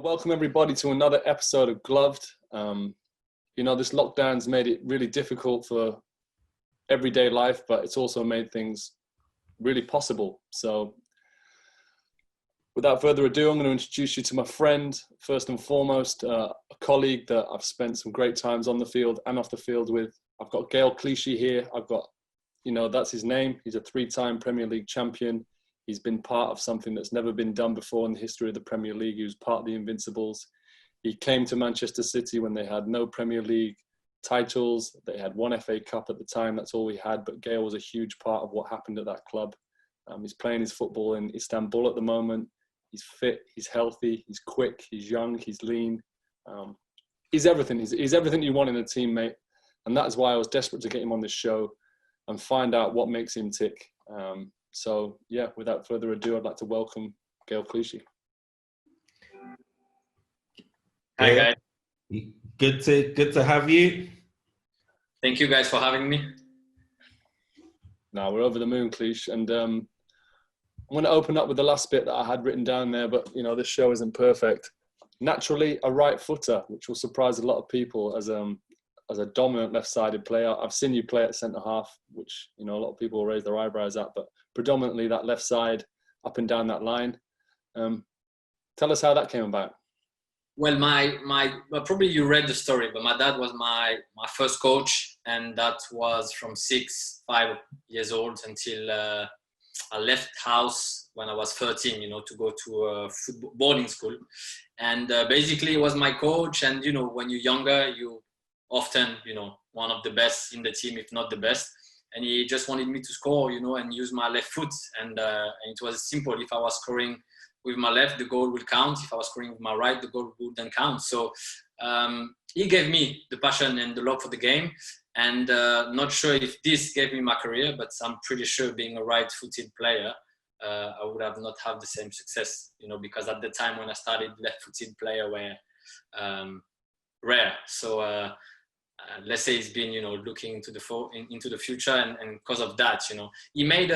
Well, welcome everybody to another episode of Gloved. This lockdown's made it really difficult for everyday life, but it's also made things really possible. So without further ado, I'm going to introduce you to my friend, first and foremost, a colleague that I've spent some great times on the field and off the field with. I've got Gael Clichy here. I've got, that's his name. He's a 3-time Premier League champion. He's been part of something that's never been done before in the history of the Premier League. He was part of the Invincibles. He came to Manchester City when they had no Premier League titles. They had one FA Cup at the time. That's all we had. But Gael was a huge part of what happened at that club. He's playing his football in Istanbul at the moment. He's fit, he's healthy, he's quick, he's young, he's lean. He's everything. He's everything you want in a teammate. And that is why I was desperate to get him on this show and find out what makes him tick. So yeah, without further ado, I'd like to welcome Gael Clichy. Hi guys. Good to have you. Thank you guys for having me. Now we're over the moon, Clichy, and I'm going to open up with the last bit that I had written down there, but this show isn't perfect. Naturally a right footer, which will surprise a lot of people as a dominant left-sided player. I've seen you play at centre-half, which, a lot of people will raise their eyebrows at, but predominantly that left side, up and down that line. Tell us how that came about. Well, well, probably you read the story, but my dad was my first coach, and that was from 5 years old until I left house when I was 13, to go to a football boarding school. And basically he was my coach, and, when you're younger, you often, one of the best in the team, if not the best. And he just wanted me to score, and use my left foot. And it was simple. If I was scoring with my left, the goal will count. If I was scoring with my right, the goal wouldn't count. So he gave me the passion and the love for the game. And not sure if this gave me my career, but I'm pretty sure being a right-footed player, I would have not had the same success, because at the time when I started, left-footed player were rare. So let's say he's been, looking into the future, and because of that, he made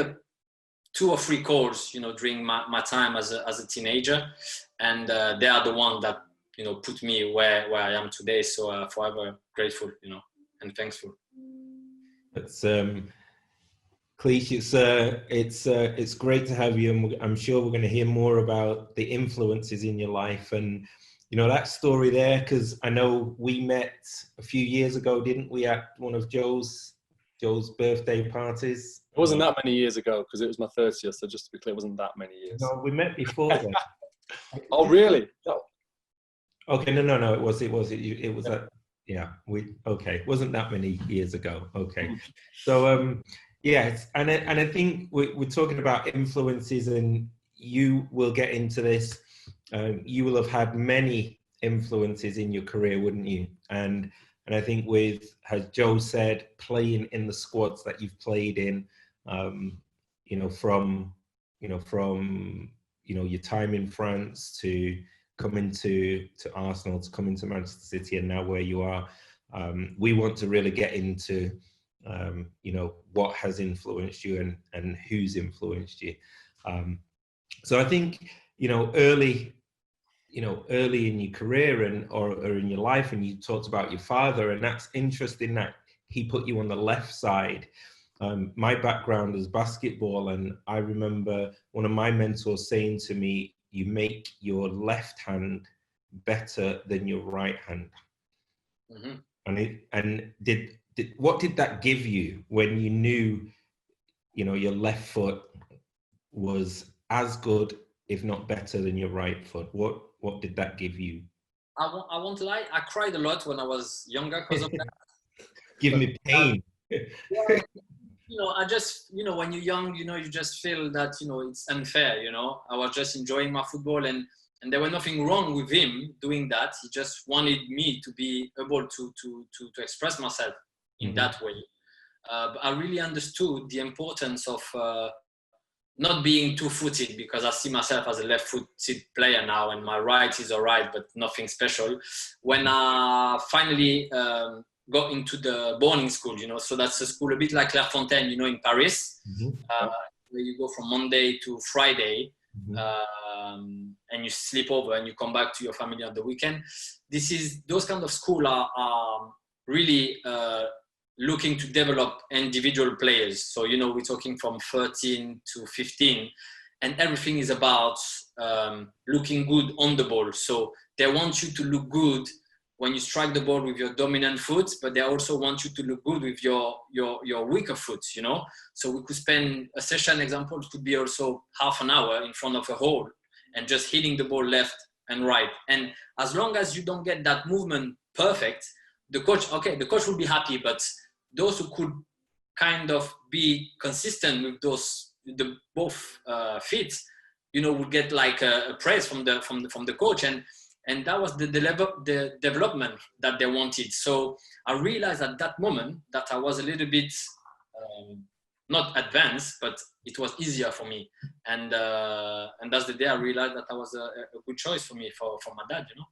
2 or 3 calls, during my time as a teenager, and they are the one that, put me where I am today. So forever grateful, and thankful. It's Clichy, it's great to have you, and I'm sure we're going to hear more about the influences in your life and that story there, because I know we met a few years ago, didn't we, at one of Joe's birthday parties? It wasn't that many years ago, because it was my 30th, so just to be clear, it wasn't that many years. No, we met before then. Oh, really? No. Okay, no, it was at, yeah, it wasn't that many years ago. Okay. So, yeah, and I think we're talking about influences, and you will get into this. You will have had many influences in your career, wouldn't you? And I think with, as Joe said, playing in the squads that you've played in, from your time in France to coming to Arsenal, to coming to Manchester City, and now where you are, we want to really get into what has influenced you and who's influenced you. So I think early in your career or in your life, and you talked about your father, and that's interesting that he put you on the left side. My background is basketball, and I remember one of my mentors saying to me, you make your left hand better than your right hand. Mm-hmm. What did that give you when you knew, your left foot was as good, if not better, than your right foot? What did that give you? I won't lie, I cried a lot when I was younger because of that. Give me pain. I just, when you're young, you just feel that, it's unfair, I was just enjoying my football, and there was nothing wrong with him doing that. He just wanted me to be able to express myself in mm-hmm. that way. But I really understood the importance of not being two-footed, because I see myself as a left-footed player now, and my right is all right, but nothing special. When I finally got into the boarding school, so that's a school a bit like Clairefontaine, in Paris, mm-hmm. Where you go from Monday to Friday. Mm-hmm. And and you sleep over and you come back to your family on the weekend. Those kind of school are really looking to develop individual players. So, you know, we're talking from 13 to 15, and everything is about looking good on the ball. So they want you to look good when you strike the ball with your dominant foot, but they also want you to look good with your weaker foot, you know? So we could spend a session, example, could be also half an hour in front of a hole and just hitting the ball left and right. And as long as you don't get that movement perfect, the coach will be happy, but those who could kind of be consistent with both feet, you know, would get like a praise from the coach. And that was the development that they wanted. So I realized at that moment that I was a little bit, not advanced, but it was easier for me. And that's the day I realized that was a good choice for me, for my dad, you know.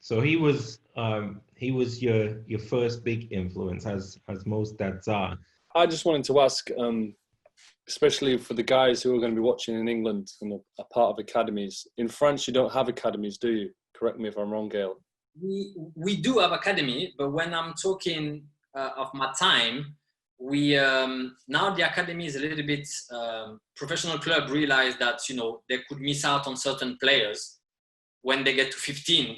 So he was your first big influence, as most dads are. I just wanted to ask, especially for the guys who are going to be watching in England and a part of academies. In France, you don't have academies, do you? Correct me if I'm wrong, Gael. We do have academy, but when I'm talking of my time, we now the academy is a little bit professional club realize that, you know, they could miss out on certain players when they get to 15,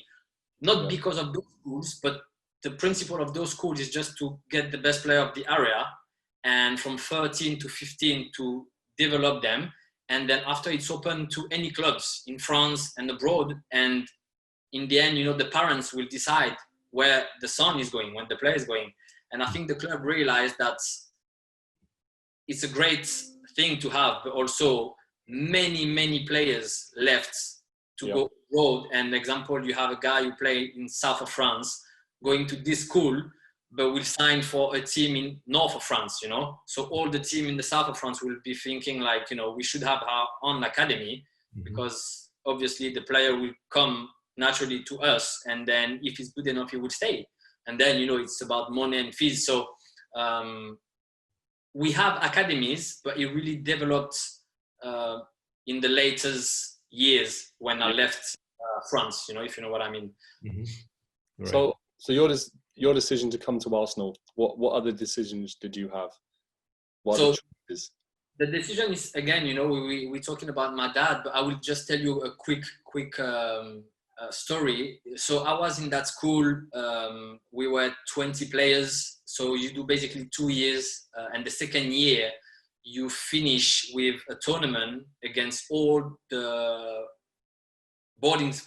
not because of those schools, but the principle of those schools is just to get the best player of the area, and from 13 to 15 to develop them. And then after, it's open to any clubs in France and abroad. And in the end, you know, the parents will decide where the son is going, when the player is going. And I think the club realized that it's a great thing to have, but also many players left to go abroad. And example, you have a guy who play in south of France going to this school, but will sign for a team in north of France, you know? So all the team in the south of France will be thinking like, you know, we should have our own academy, because obviously the player will come naturally to us. And then if he's good enough, he will stay. And then, you know, it's about money and fees. So we have academies, but it really developed in the latest years when I left France, you know, if you know what I mean. Right. So your decision to come to Arsenal, what other decisions did you have? What other choices? The decision is, again, you know, we're talking about my dad, but I will just tell you a quick story. So I was in that school. We were 20 players. So you do basically 2 years. And the second year, you finish with a tournament against all the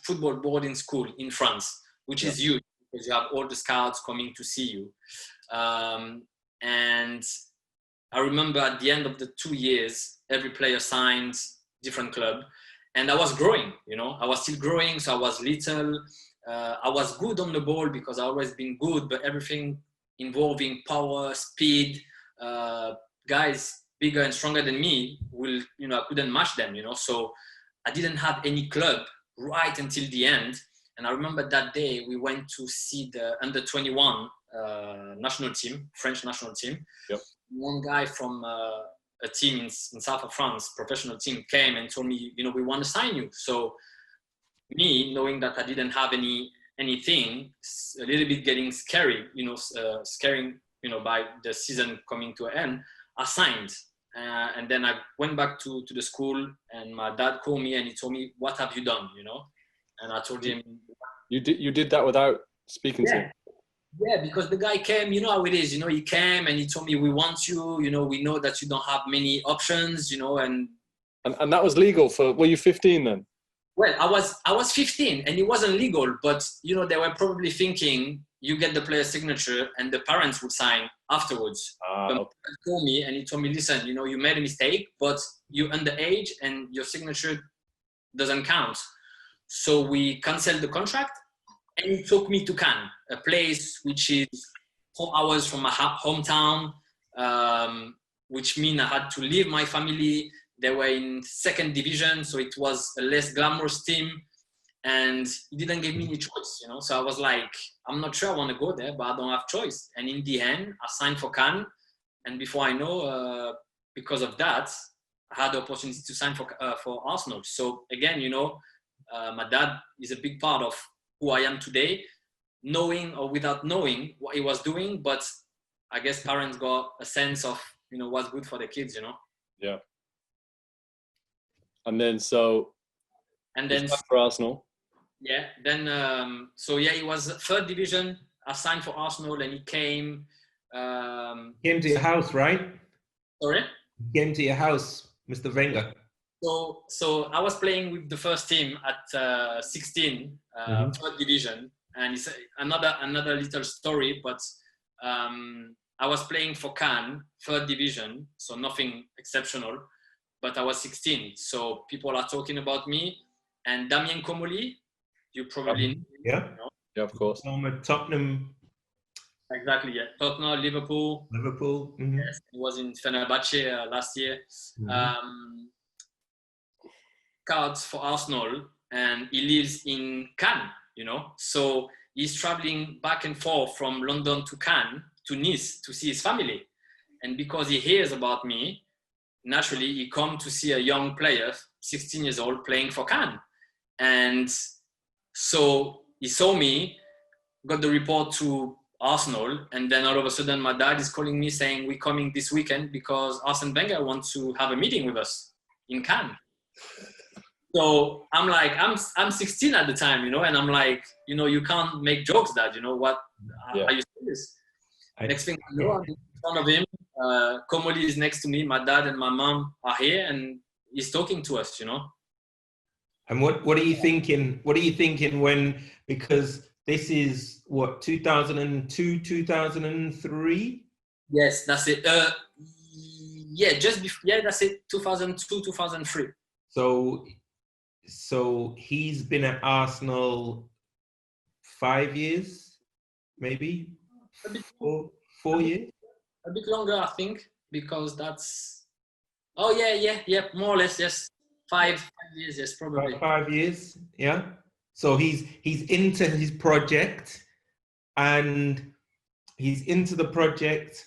football boarding school in France, which is huge, because you have all the scouts coming to see you. And I remember at the end of the 2 years, every player signed different club. And I was growing, you know, I was still growing. So I was little. I was good on the ball because I always been good, but everything involving power, speed, guys bigger and stronger than me will, you know, I couldn't match them, you know. So I didn't have any club right until the end. And I remember that day we went to see the under 21 national team, French national team. Yep. One guy from a team in south of France, professional team, came and told me, you know, we want to sign you. So me, knowing that I didn't have anything, a little bit getting scary, you know, scaring, you know, by the season coming to an end, I signed. And then I went back to the school, and my dad called me and he told me, what have you done, you know? And I told him. You did that without speaking to him? Yeah, because the guy came, you know how it is, you know, he came and he told me, we want you, you know, we know that you don't have many options, you know, and that was legal were you 15 then? Well, I was 15 and it wasn't legal, but, you know, they were probably thinking you get the player's signature and the parents would sign afterwards. But Okay. he told me, and he told me, listen, you know, you made a mistake, but you're underage and your signature doesn't count. So we canceled the contract, and he took me to Cannes, a place which is 4 hours from my hometown, which means I had to leave my family. They were in second division, so it was a less glamorous team, and he didn't give me any choice, you know. So I was like, I'm not sure I want to go there, but I don't have choice. And in the end, I signed for Cannes, and before I know, because of that, had the opportunity to sign for Arsenal. So again, you know, my dad is a big part of who I am today, knowing or without knowing what he was doing. But I guess parents got a sense of, you know, what's good for the kids, you know. Yeah. And then for Arsenal. Yeah. Then so yeah, he was third division, assigned for Arsenal, and he came. Came to your house, right? Sorry. Came to your house, Mr. Wenger. So I was playing with the first team at 16, third division, and it's another little story. But I was playing for Cannes, third division, so nothing exceptional. But I was 16, so people are talking about me. And Damien Comolli, you probably yeah, know. Yeah, of course. From Tottenham. Exactly, yeah. Tottenham, Liverpool. Mm-hmm. Yes, he was in Fenerbahce last year. Cards for Arsenal, and he lives in Cannes, you know. So he's traveling back and forth from London to Cannes, to Nice, to see his family. And because he hears about me, naturally, he come to see a young player, 16 years old, playing for Cannes. And so he saw me, got the report to Arsenal, and then all of a sudden my dad is calling me saying, we're coming this weekend because Arsene Wenger wants to have a meeting with us in Cannes. So I'm like, I'm 16 at the time, you know, and I'm like, you know, you can't make jokes that, you know, what, are you serious? Next thing I know, I'm in front of him. Comolli is next to me. My dad and my mom are here, and he's talking to us, you know. And what are you thinking? What are you thinking when, because this is what, 2002, 2003? Yes, that's it. Yeah, just before. Yeah, that's it. 2002, 2003. So he's been at Arsenal 5 years, maybe 4 years. A bit longer, I think, because that's. Oh yeah, more or less, yes. 5 years, yes, probably. About 5 years, yeah. So he's into his project, and he's into the project,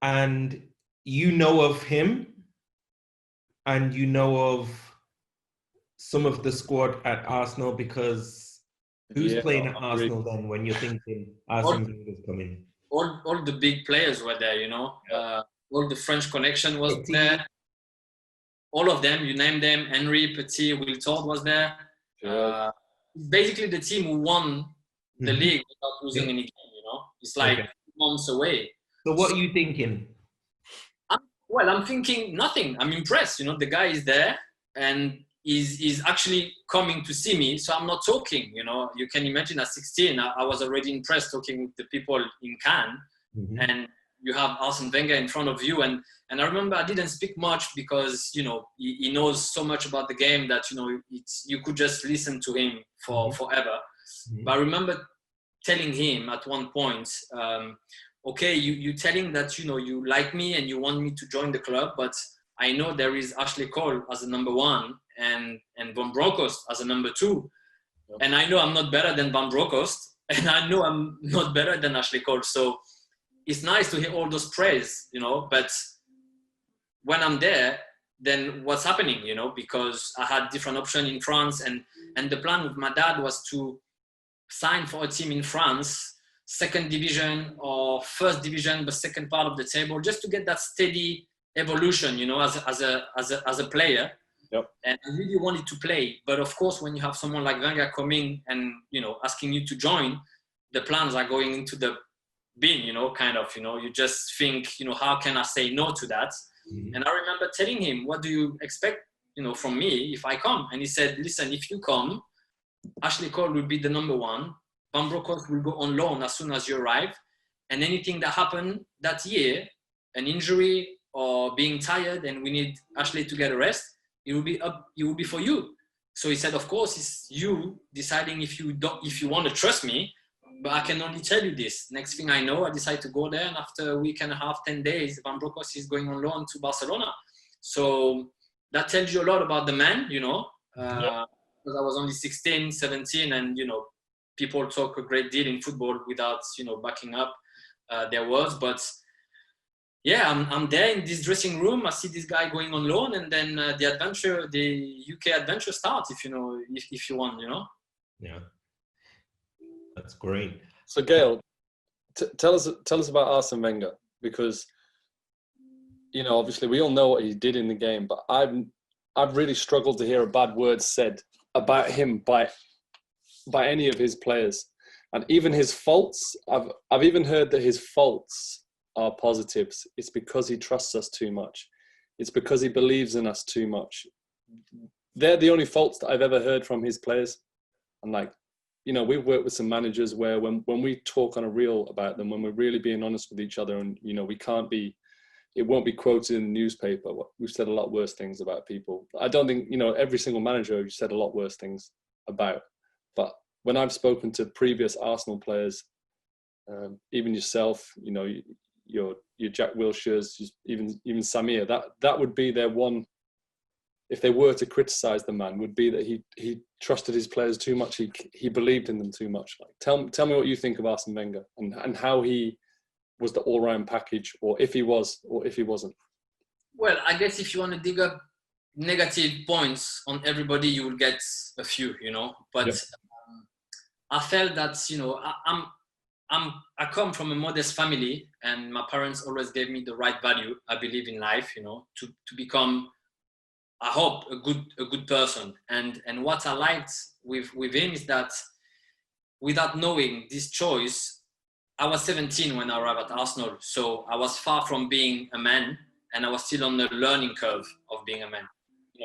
and you know of him, and you know of some of the squad at Arsenal, because who's playing at Arsenal then when you're thinking Arsene Wenger's coming? All the big players were there, you know. All the French connection was there. All of them, you name them. Henry, Petit, Will Todd was there. Basically, the team who won the league without losing any game, you know. It's like months away. So what are you thinking? I'm thinking nothing. I'm impressed, you know. The guy is there, and is actually coming to see me. So I'm not talking, you know. You can imagine at 16, I was already impressed talking with the people in Cannes. And you have Arsene Wenger in front of you. And I remember I didn't speak much because, you know, he knows so much about the game that, you know, you could just listen to him for forever. But I remember telling him at one point, okay, you telling that, you know, you like me and you want me to join the club, but I know there is Ashley Cole as a number 1 and Van Bronckhorst as a number 2. And I know I'm not better than Van Bronckhorst, and I know I'm not better than Ashley Cole. So it's nice to hear all those praise, you know, but when I'm there, then what's happening, you know, because I had different options in France, and the plan with my dad was to sign for a team in France, second division or first division, but second part of the table, just to get that steady evolution, you know, as a player. And I really wanted to play, but of course, when you have someone like Wenger coming and, you know, asking you to join, the plans are going into the bin, you know, kind of, you know, you just think, you know, how can I say no to that? And I remember telling him, what do you expect, you know, from me if I come? And he said, listen, if you come, Ashley Cole will be the number 1. Van Bronckhorst will go on loan as soon as you arrive. And anything that happened that year, an injury or being tired and we need Ashley to get a rest, it will be for you. So he said, of course, it's you deciding if you want to trust me, but I can only tell you this. Next thing I know, I decide to go there, and after a week and a half, 10 days, Van Bronckhorst is going on loan to Barcelona. So that tells you a lot about the man, you know, because I was only 16, 17, and, you know, people talk a great deal in football without, you know, backing up their words. But yeah, I'm there in this dressing room. I see this guy going on loan, and then the UK adventure starts. If you want, Yeah, that's great. So Gael, tell us about Arsene Wenger, because obviously we all know what he did in the game, but I've really struggled to hear a bad word said about him by any of his players, and even his faults. I've even heard that his faults are positives. It's because he trusts us too much. It's because he believes in us too much. They're the only faults that I've ever heard from his players. And we've worked with some managers where when we talk on a reel about them, when we're really being honest with each other, and it won't be quoted in the newspaper. We've said a lot worse things about people. I don't think, every single manager you've said a lot worse things about. But when I've spoken to previous Arsenal players, even yourself, your Jack Wilshere's, even Samir, that would be their one, if they were to criticize the man, would be that he trusted his players too much. He believed in them too much. Tell me what you think of Arsene Wenger and how he was the all-round package, or if he was, or if he wasn't. Well, I guess if you want to dig up negative points on everybody, you will get a few, But yep. I felt that I come from a modest family, and my parents always gave me the right value. I believe in life, to become, I hope, a good person. And what I liked with him is that without knowing this choice, I was 17 when I arrived at Arsenal. So I was far from being a man, and I was still on the learning curve of being a man.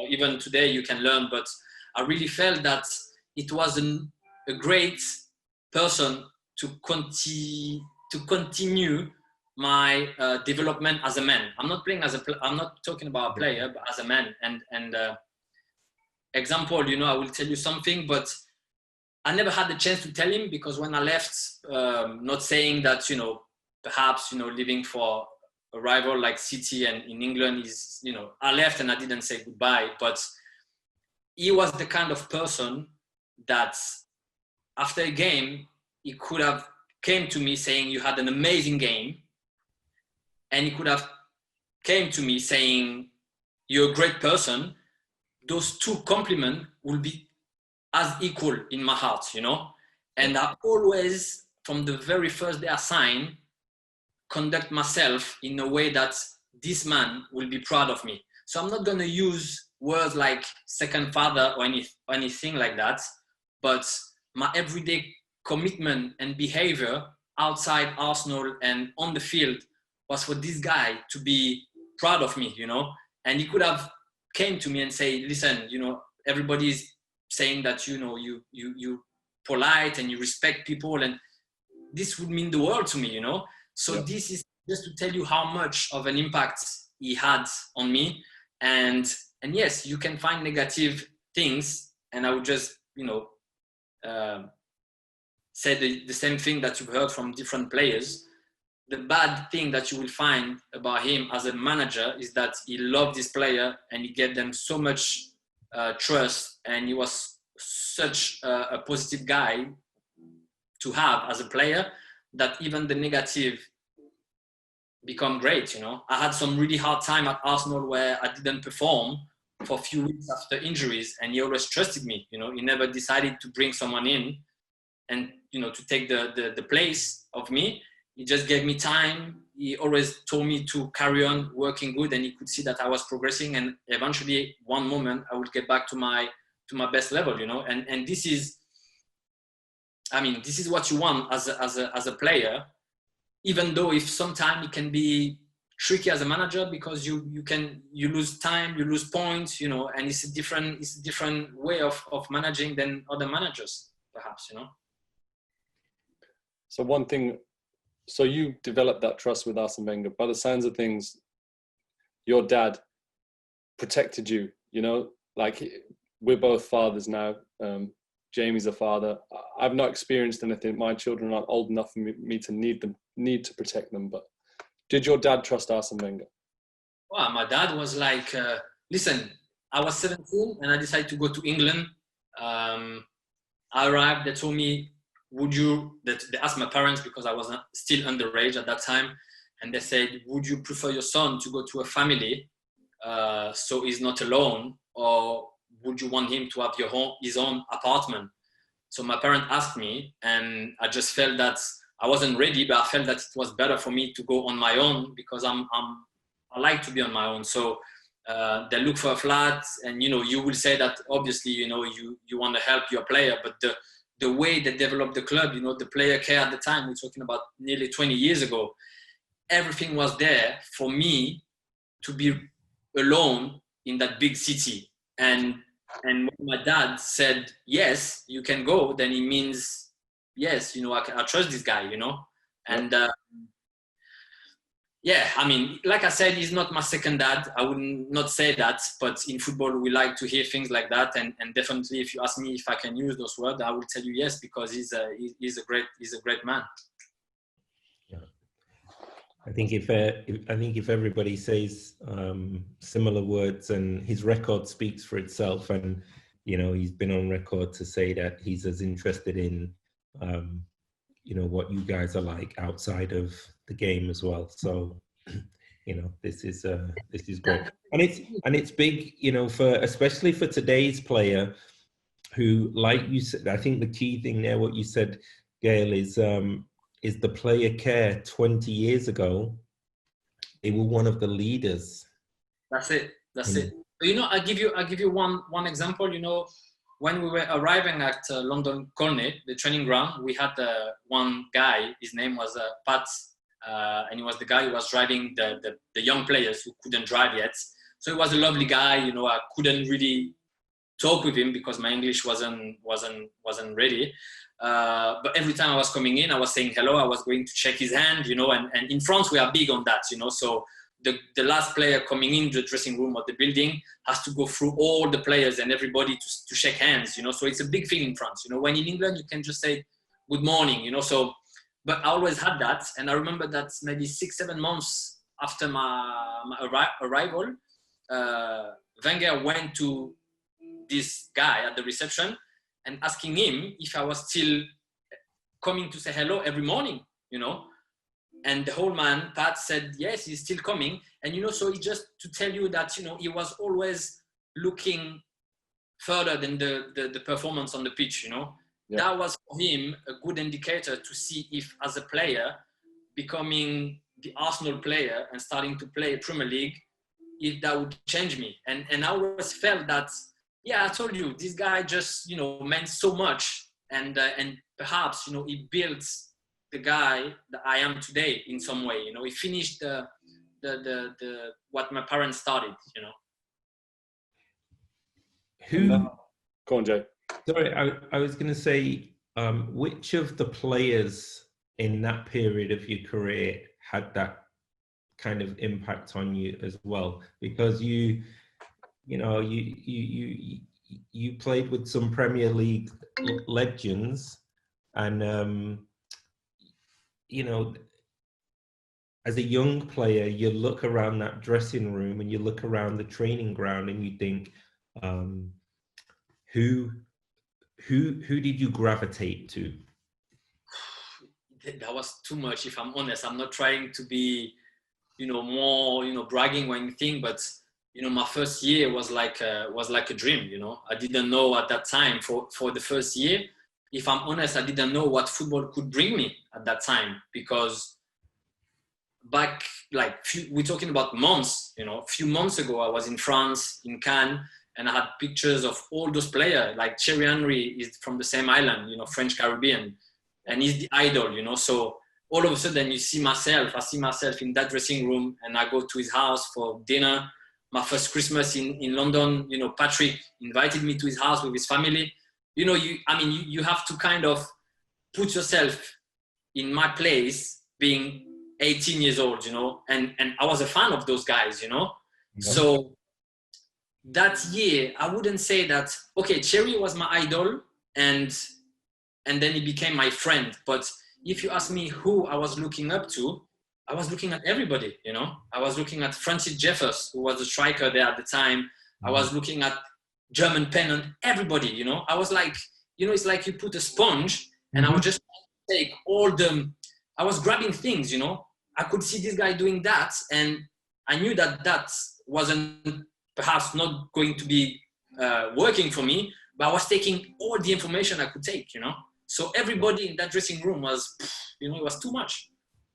Even today you can learn, but I really felt that it was a great person to continue my development as a man. I'm not talking about a player, but as a man. And example, I will tell you something, but I never had the chance to tell him, because when I left, not saying that, perhaps, living for a rival like City and in England is, I left and I didn't say goodbye, but he was the kind of person that after a game, he could have came to me saying, you had an amazing game. And he could have came to me saying, you're a great person. Those two compliments will be as equal in my heart, And I always, from the very first day I signed, conduct myself in a way that this man will be proud of me. So I'm not going to use words like second father or anything like that, but my everyday commitment and behavior outside Arsenal and on the field was for this guy to be proud of me, And he could have came to me and say, listen, everybody's saying that, you polite and you respect people, and this would mean the world to me, So yeah. This is just to tell you how much of an impact he had on me. And yes, you can find negative things, and I would just, say the same thing that you've heard from different players. The bad thing that you will find about him as a manager is that he loved his player and he gave them so much trust, and he was such a positive guy to have as a player, that even the negative become great, I had some really hard time at Arsenal where I didn't perform for a few weeks after injuries, and he always trusted me, he never decided to bring someone in and, to take the place of me. He just gave me time. He always told me to carry on working good, and he could see that I was progressing, and eventually one moment I would get back to my best level, and this is what you want as a player, even though if sometimes it can be tricky as a manager, because you lose time, you lose points, and it's a different way of managing than other managers, perhaps, So one thing, so you developed that trust with Arsene Wenger. By the sounds of things, your dad protected you, like we're both fathers now. Jamie's a father. I've not experienced anything. My children aren't old enough for me to need to protect them. But did your dad trust Arsene Wenger? Well, my dad was like, listen, I was 17 and I decided to go to England. I arrived, they told me, they asked my parents, because I was still underage at that time, and they said, would you prefer your son to go to a family so he's not alone, or would you want him to have his own apartment? So my parent asked me, and I just felt that I wasn't ready, but I felt that it was better for me to go on my own, because I like to be on my own. So they look for a flat, and you will say that obviously you want to help your player, but the way they developed the club, the player care at the time, we're talking about nearly 20 years ago, everything was there for me to be alone in that big city. And when my dad said, yes, you can go, then it means, yes, I trust this guy, And yeah, I mean, like I said, he's not my second dad. I would not say that, but in football, we like to hear things like that. And definitely, if you ask me if I can use those words, I will tell you yes, because he's a great man. Yeah. I think if everybody says similar words, and his record speaks for itself, and he's been on record to say that he's as interested in what you guys are like outside of the game as well. So this is great, and it's big, especially for today's player, who, like you said, I think the key thing there, what you said, Gael, is the player care. 20 years ago, they were one of the leaders. That's it. I'll give you one example. When we were arriving at London Colney, the training ground, we had one guy. His name was Pat, and he was the guy who was driving the young players who couldn't drive yet. So he was a lovely guy. I couldn't really talk with him because my English wasn't ready. But every time I was coming in, I was saying hello. I was going to shake his hand, and in France we are big on that, So the last player coming in the dressing room of the building has to go through all the players and everybody to shake hands, So it's a big thing in France, When in England you can just say good morning, So, but I always had that, and I remember that maybe 6-7 months after my arrival, Wenger went to this guy at the reception and asking him if I was still coming to say hello every morning, And the whole man, Pat, said, yes, he's still coming. And, so he just to tell you that, he was always looking further than the performance on the pitch, Yeah. That was for him a good indicator to see if, as a player, becoming the Arsenal player and starting to play Premier League, if that would change me. And I always felt that, yeah, I told you, this guy just, meant so much. And perhaps, he built the guy that I am today in some way. He finished the what my parents started. Who? Go on, Jay. Sorry, I was going to say, which of the players in that period of your career had that kind of impact on you as well? Because you played with some Premier League legends, and as a young player, you look around that dressing room and you look around the training ground and you think, who did you gravitate to? That was too much, if I'm honest. I'm not trying to be, more, bragging or anything, but my first year was like a dream. I didn't know at that time for the first year. If I'm honest, I didn't know what football could bring me at that time, because back, we're talking about months, a few months ago, I was in France, in Cannes, and I had pictures of all those players, like Thierry Henry is from the same island, French Caribbean, and he's the idol, So all of a sudden I see myself in that dressing room, and I go to his house for dinner. My first Christmas in London, Patrick invited me to his house with his family. You have to kind of put yourself in my place, being 18 years old, and I was a fan of those guys, Yeah. So that year, I wouldn't say that, okay, Thierry was my idol, and then he became my friend. But if you ask me who I was looking up to, I was looking at everybody, I was looking at Francis Jeffers, who was the striker there at the time. Mm-hmm. I was looking at German Pennant, everybody, I was like, it's like you put a sponge, and I would just take I was grabbing things, I could see this guy doing that, and I knew that that wasn't perhaps not going to be working for me, but I was taking all the information I could take, you know. So everybody in that dressing room was, you know, it was too much.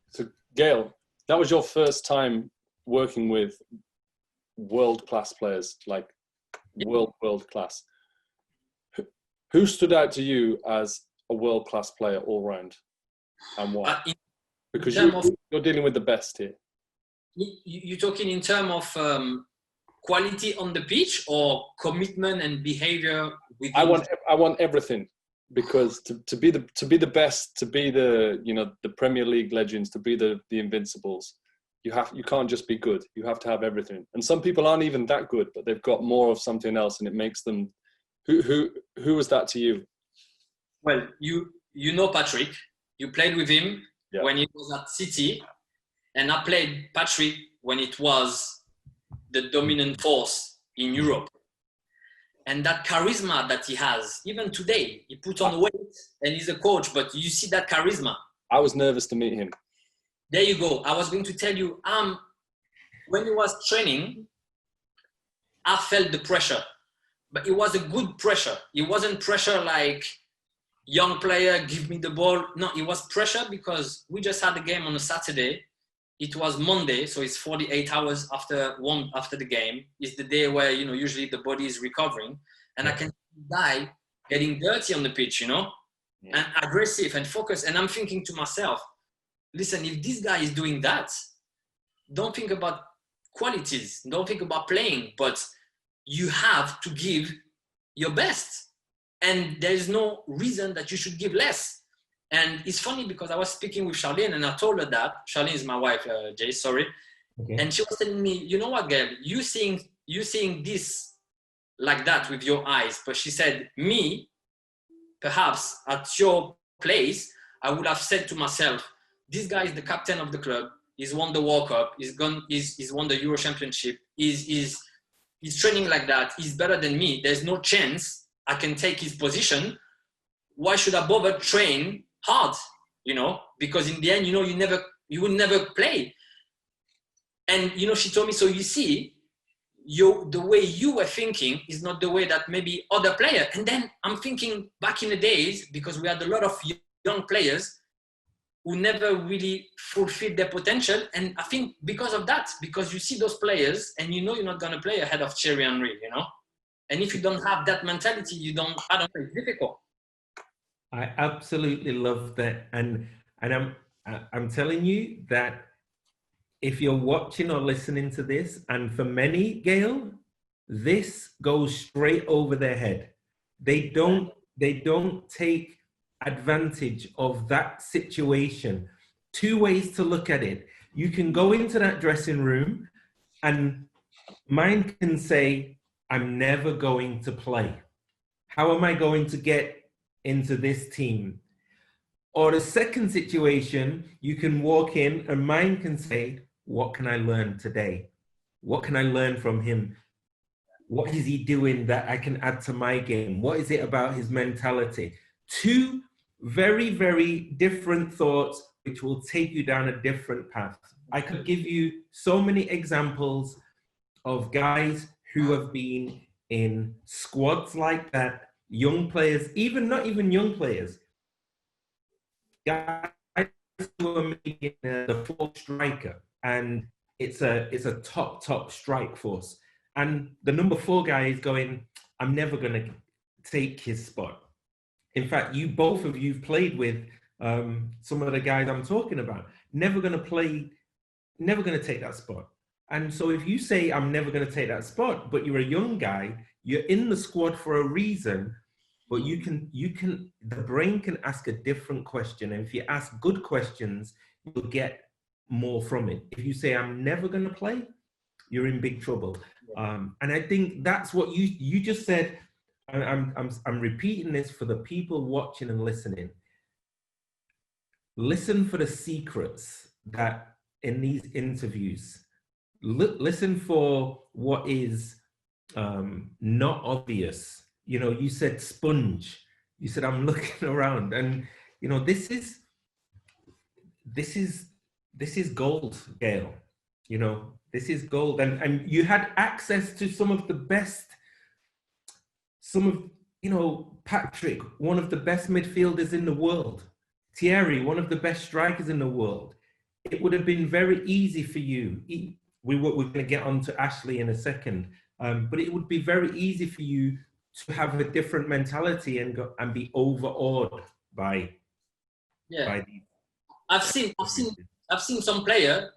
So Gael, that was your first time working with world-class players, like world class. Who stood out to you as a world-class player all round, and why? Because you're dealing with the best here. You're talking in terms of quality on the pitch or commitment and behavior within? I want everything, because to be the best, to be the, you know, the Premier League legends, to be the invincibles, you can't just be good. You have to have everything. And some people aren't even that good, but they've got more of something else, and it makes them. Who was that to you? Well, you know Patrick. You played with him when he was at City, and I played Patrick when it was the dominant force in Europe. And that charisma that he has, even today, he put on weight and he's a coach, but you see that charisma. I was nervous to meet him. There you go. I was going to tell you, when he was training, I felt the pressure, but it was a good pressure. It wasn't pressure like young player, give me the ball. No, it was pressure because we just had a game on a Saturday. It was Monday, so it's 48 hours after the game. It's the day where, you know, usually the body is recovering, and I can die getting dirty on the pitch, you know, and aggressive and focused. And I'm thinking to myself, listen, if this guy is doing that, don't think about qualities, don't think about playing, but you have to give your best. And there's no reason that you should give less. And it's funny because I was speaking with Charlene and I told her that. Charlene is my wife, Jay, sorry. Okay. And she was telling me, you know what, Gael, you seeing this like that with your eyes. But she said, me, perhaps at your place, I would have said to myself, this guy is the captain of the club. He's won the World Cup. He's won the Euro Championship. He's training like that. He's better than me. There's no chance I can take his position. Why should I bother train hard? You know, because in the end, you know, you will never play. And, you know, she told me, so you see, the way you were thinking is not the way that maybe other player. And then I'm thinking back in the days, because we had a lot of young players who never really fulfilled their potential. And I think because of that, because you see those players and you know you're not going to play ahead of Thierry Henry, you know? And if you don't have that mentality, I don't know, it's difficult. I absolutely love that. And I'm telling you that if you're watching or listening to this, and for many, Gael, this goes straight over their head. They don't take advantage of that situation. Two ways to look at it. You can go into that dressing room and mine can say, I'm never going to play. How am I going to get into this team? Or the second situation, you can walk in and mine can say, what can I learn today? What can I learn from him? What is he doing that I can add to my game? What is it about his mentality? Two very, very different thoughts, which will take you down a different path. I could give you so many examples of guys who have been in squads like that, young players, not even young players, guys who are making the fourth striker, and it's a top strike force. And the number 4 guy is going, I'm never going to take his spot. In fact, both of you've played with some of the guys I'm talking about. Never going to take that spot. And so if you say, I'm never going to take that spot, but you're a young guy, you're in the squad for a reason, but the brain can ask a different question. And if you ask good questions, you'll get more from it. If you say, I'm never going to play, you're in big trouble. And I think that's what you just said. I'm repeating this for the people watching and listening. Listen for the secrets that in these interviews. Listen for what is not obvious. You know, you said sponge. You said, I'm looking around. And, you know, this is this is gold, Gael. You know, this is gold. And you had access to some of the best, you know, Patrick, one of the best midfielders in the world. Thierry, one of the best strikers in the world. It would have been very easy for you. We're going to get on to Ashley in a second, but it would be very easy for you to have a different mentality and be overawed by. Yeah, by I've seen some player,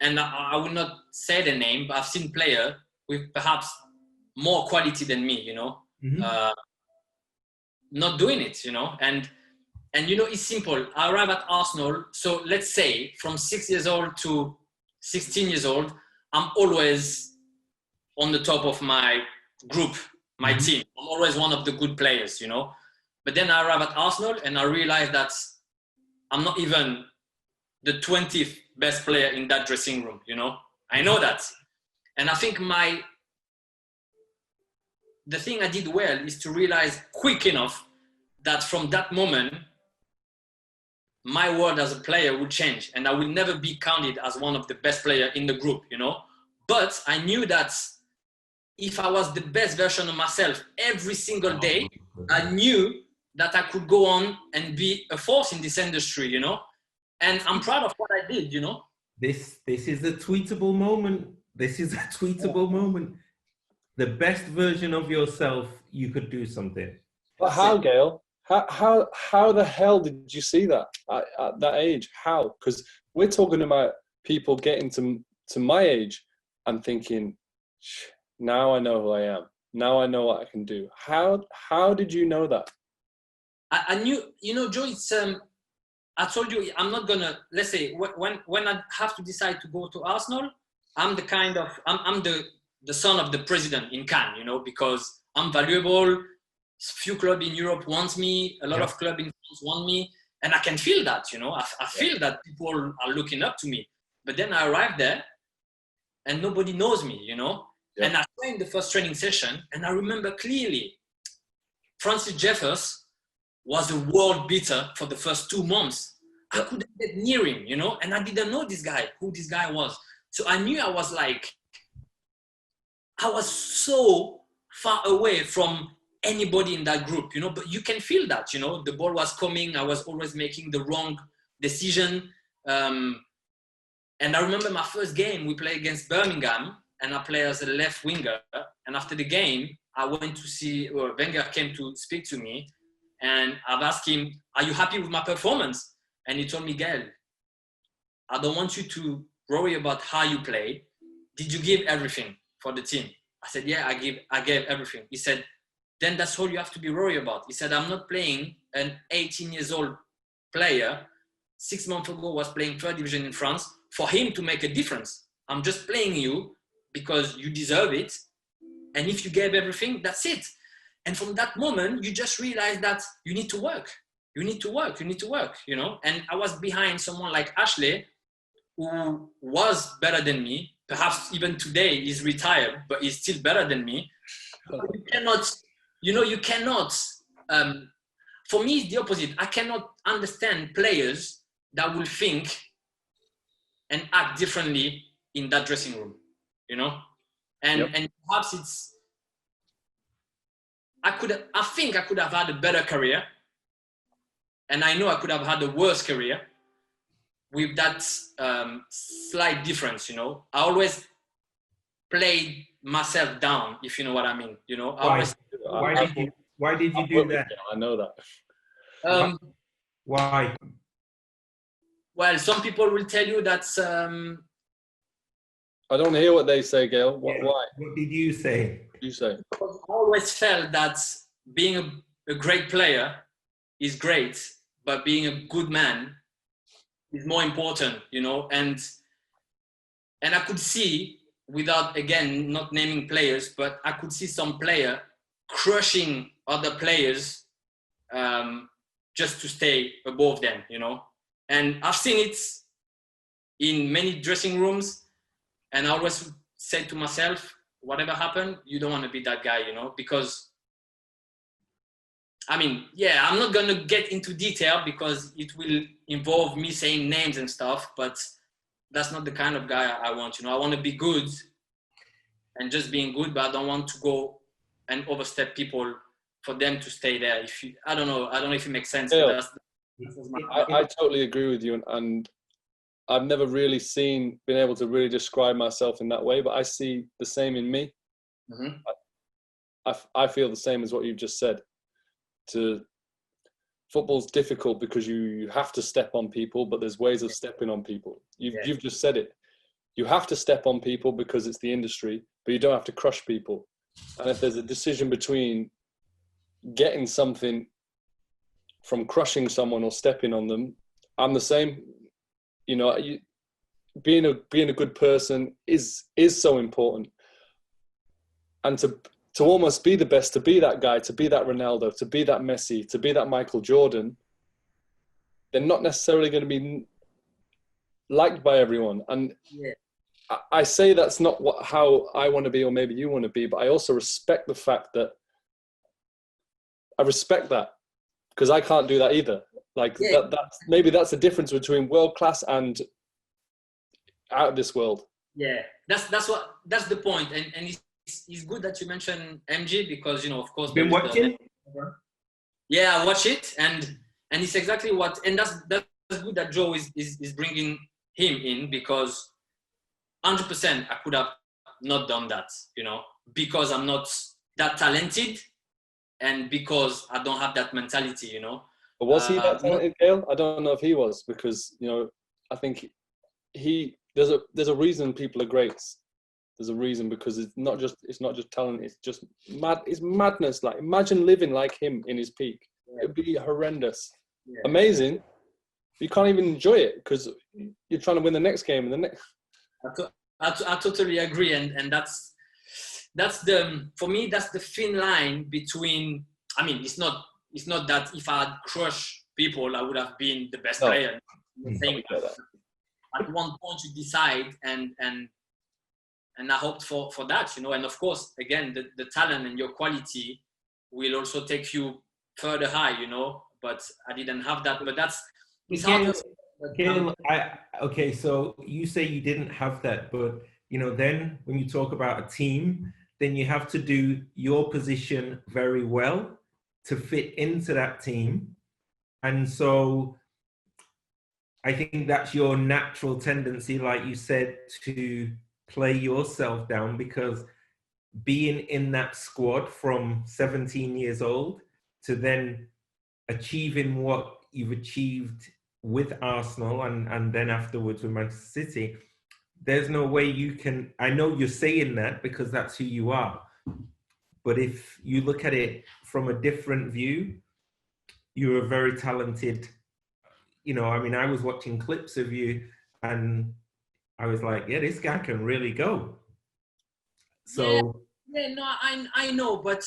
and I will not say the name, but I've seen player with perhaps more quality than me. You know, not doing it. You know, and you know, it's simple. I arrive at Arsenal. So let's say from 6 years old to 16 years old, I'm always on the top of my group, my team. I'm always one of the good players, you know. But then I arrive at Arsenal and I realize that I'm not even the 20th best player in that dressing room, you know. I know that. And I think the thing I did well is to realize quick enough that from that moment, my world as a player would change and I will never be counted as one of the best players in the group, you know. But I knew that if I was the best version of myself every single day, I knew that I could go on and be a force in this industry, you know. And I'm proud of what I did, you know. This is a tweetable moment. This is a tweetable moment. The best version of yourself, you could do something. But how, Gael? How the hell did you see that at that age? How? Because we're talking about people getting to my age and thinking, now I know who I am. Now I know what I can do. How did you know that? I knew, you know, Joe, it's, I told you, I'm not gonna, let's say, when I have to decide to go to Arsenal, I'm the kind of, I'm the son of the president in Cannes, you know, because I'm valuable. Few clubs in Europe want me, a lot of clubs in France want me, and I can feel that, you know. I feel that people are looking up to me. But then I arrived there, and nobody knows me, you know. Yeah. And I trained the first training session, and I remember clearly, Francis Jeffers was a world beater for the first 2 months. I couldn't get near him, you know, and I didn't know this guy, who this guy was. So I knew I was so far away from anybody in that group, you know, but you can feel that, you know, the ball was coming. I was always making the wrong decision. And I remember my first game, we played against Birmingham and I played as a left winger. And after the game, I went to see, Wenger came to speak to me and I've asked him, are you happy with my performance? And he told me, Gael, I don't want you to worry about how you play. Did you give everything for the team? I said, yeah, I gave everything. He said, then that's all you have to be worried about. He said, I'm not playing an 18 years old player. 6 months ago was playing third division in France for him to make a difference. I'm just playing you because you deserve it. And if you gave everything, that's it. And from that moment, you just realize that you need to work. You need to work, you know? And I was behind someone like Ashley, who was better than me. Perhaps even today he's retired, but he's still better than me. You cannot, for me, it's the opposite. I cannot understand players that will think and act differently in that dressing room, you know? And perhaps it's, I think I could have had a better career. And I know I could have had a worse career with that slight difference, you know? I always played myself down, if you know what I mean, you know? Why did you do that? I know that. Why? Well, some people will tell you that... I don't hear what they say, Gael. Why? What did you say? You say. I always felt that being a great player is great, but being a good man is more important, you know? And I could see, without, again, not naming players, but I could see some player crushing other players just to stay above them, you know? And I've seen it in many dressing rooms, and I always said to myself, whatever happened, you don't want to be that guy, you know? Because, I mean, yeah, I'm not going to get into detail because it will involve me saying names and stuff, but that's not the kind of guy I want. You know, I want to be good and just being good, but I don't want to go and overstep people for them to stay there. I don't know if it makes sense. Yeah. But I totally agree with you, and I've never really been able to really describe myself in that way, but I see the same in me. Mm-hmm. I feel the same as what you've just said. Football's difficult because you have to step on people, but there's ways of stepping on people. You've just said it. You have to step on people because it's the industry, but you don't have to crush people. And if there's a decision between getting something from crushing someone or stepping on them, I'm the same. You know, being a good person is so important, and to almost be the best, to be that guy, to be that Ronaldo, to be that Messi, to be that Michael Jordan, they're not necessarily going to be liked by everyone. And I say that's not how I want to be, or maybe you want to be, but I also respect the fact that I respect that, because I can't do that either. Like maybe that's the difference between world class and out of this world. Yeah, that's the point. And it's good that you mentioned MG, because, you know, of course, been watching. Yeah, I watch it, and it's exactly what, and that's good that Joe is bringing him in, because 100% I could have not done that, you know, because I'm not that talented, and because I don't have that mentality, you know. But was he that talented, Gael? I don't know if he was, because, you know, I think there's a reason people are greats. There's a reason, because it's not just talent. It's just it's madness. Like, imagine living like him in his peak. It'd be horrendous. Yeah. Amazing. You can't even enjoy it because you're trying to win the next game and the next. I totally agree, and that's for me, that's the thin line between. I mean, it's not that if I had crushed people, I would have been the best player. At one point, you decide, and I hoped for that, you know. And of course, again, the talent and your quality will also take you further high, you know. But I didn't have that. But it's hard. Gael, okay, so you say you didn't have that, but, you know, then when you talk about a team, then you have to do your position very well to fit into that team. And so I think that's your natural tendency, like you said, to play yourself down, because being in that squad from 17 years old to then achieving what you've achieved with Arsenal and then afterwards with Manchester City, there's no way you can. I know you're saying that because that's who you are, but if you look at it from a different view, you're a very talented, you know, I mean, I was watching clips of you and I was like, yeah, this guy can really go. So no, I know, but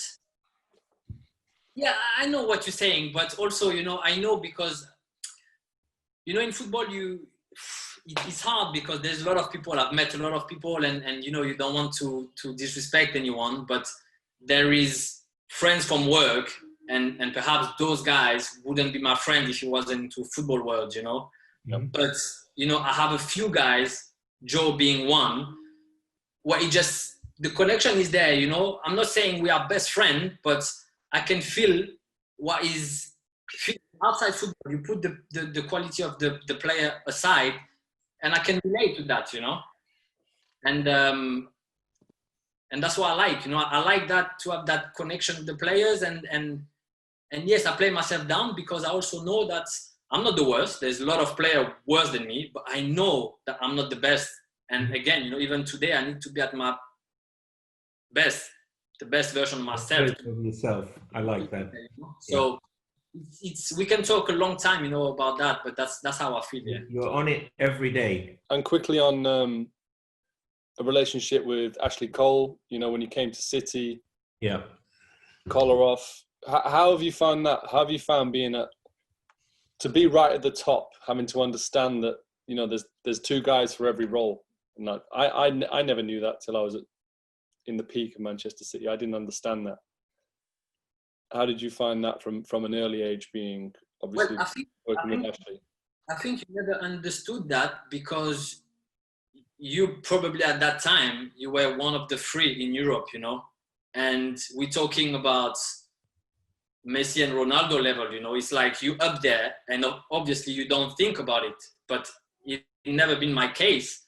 yeah, I know what you're saying, but also, you know, I know because, you know, in football, it's hard because there's a lot of people. I've met a lot of people, and you know, you don't want to disrespect anyone, but there is friends from work, and perhaps those guys wouldn't be my friend if he wasn't into football world, you know. Mm-hmm. But, you know, I have a few guys, Joe being one, where the connection is there, you know. I'm not saying we are best friends, but I can feel what is outside football. You put the quality of the player aside, and I can relate to that, you know. And that's what I like, you know. I like that, to have that connection with the players, and yes, I play myself down because I also know that I'm not the worst. There's a lot of players worse than me, but I know that I'm not the best. And again, you know, even today, I need to be at my best, the best version of myself. Of yourself. I like that. So we can talk a long time, you know, about that, but that's how I feel. Yeah. You're on it every day. And quickly on a relationship with Ashley Cole, you know, when you came to City. Yeah. Kolarov. How have you found that? How have you found being to be right at the top, having to understand that, you know, there's two guys for every role? And I never knew that till I was in the peak of Manchester City. I didn't understand that. How did you find that from an early age, being obviously working with Ashley? I think you never understood that because you probably at that time, you were one of the three in Europe, you know, and we're talking about Messi and Ronaldo level, you know, it's like you up there, and obviously you don't think about it, but it never been my case.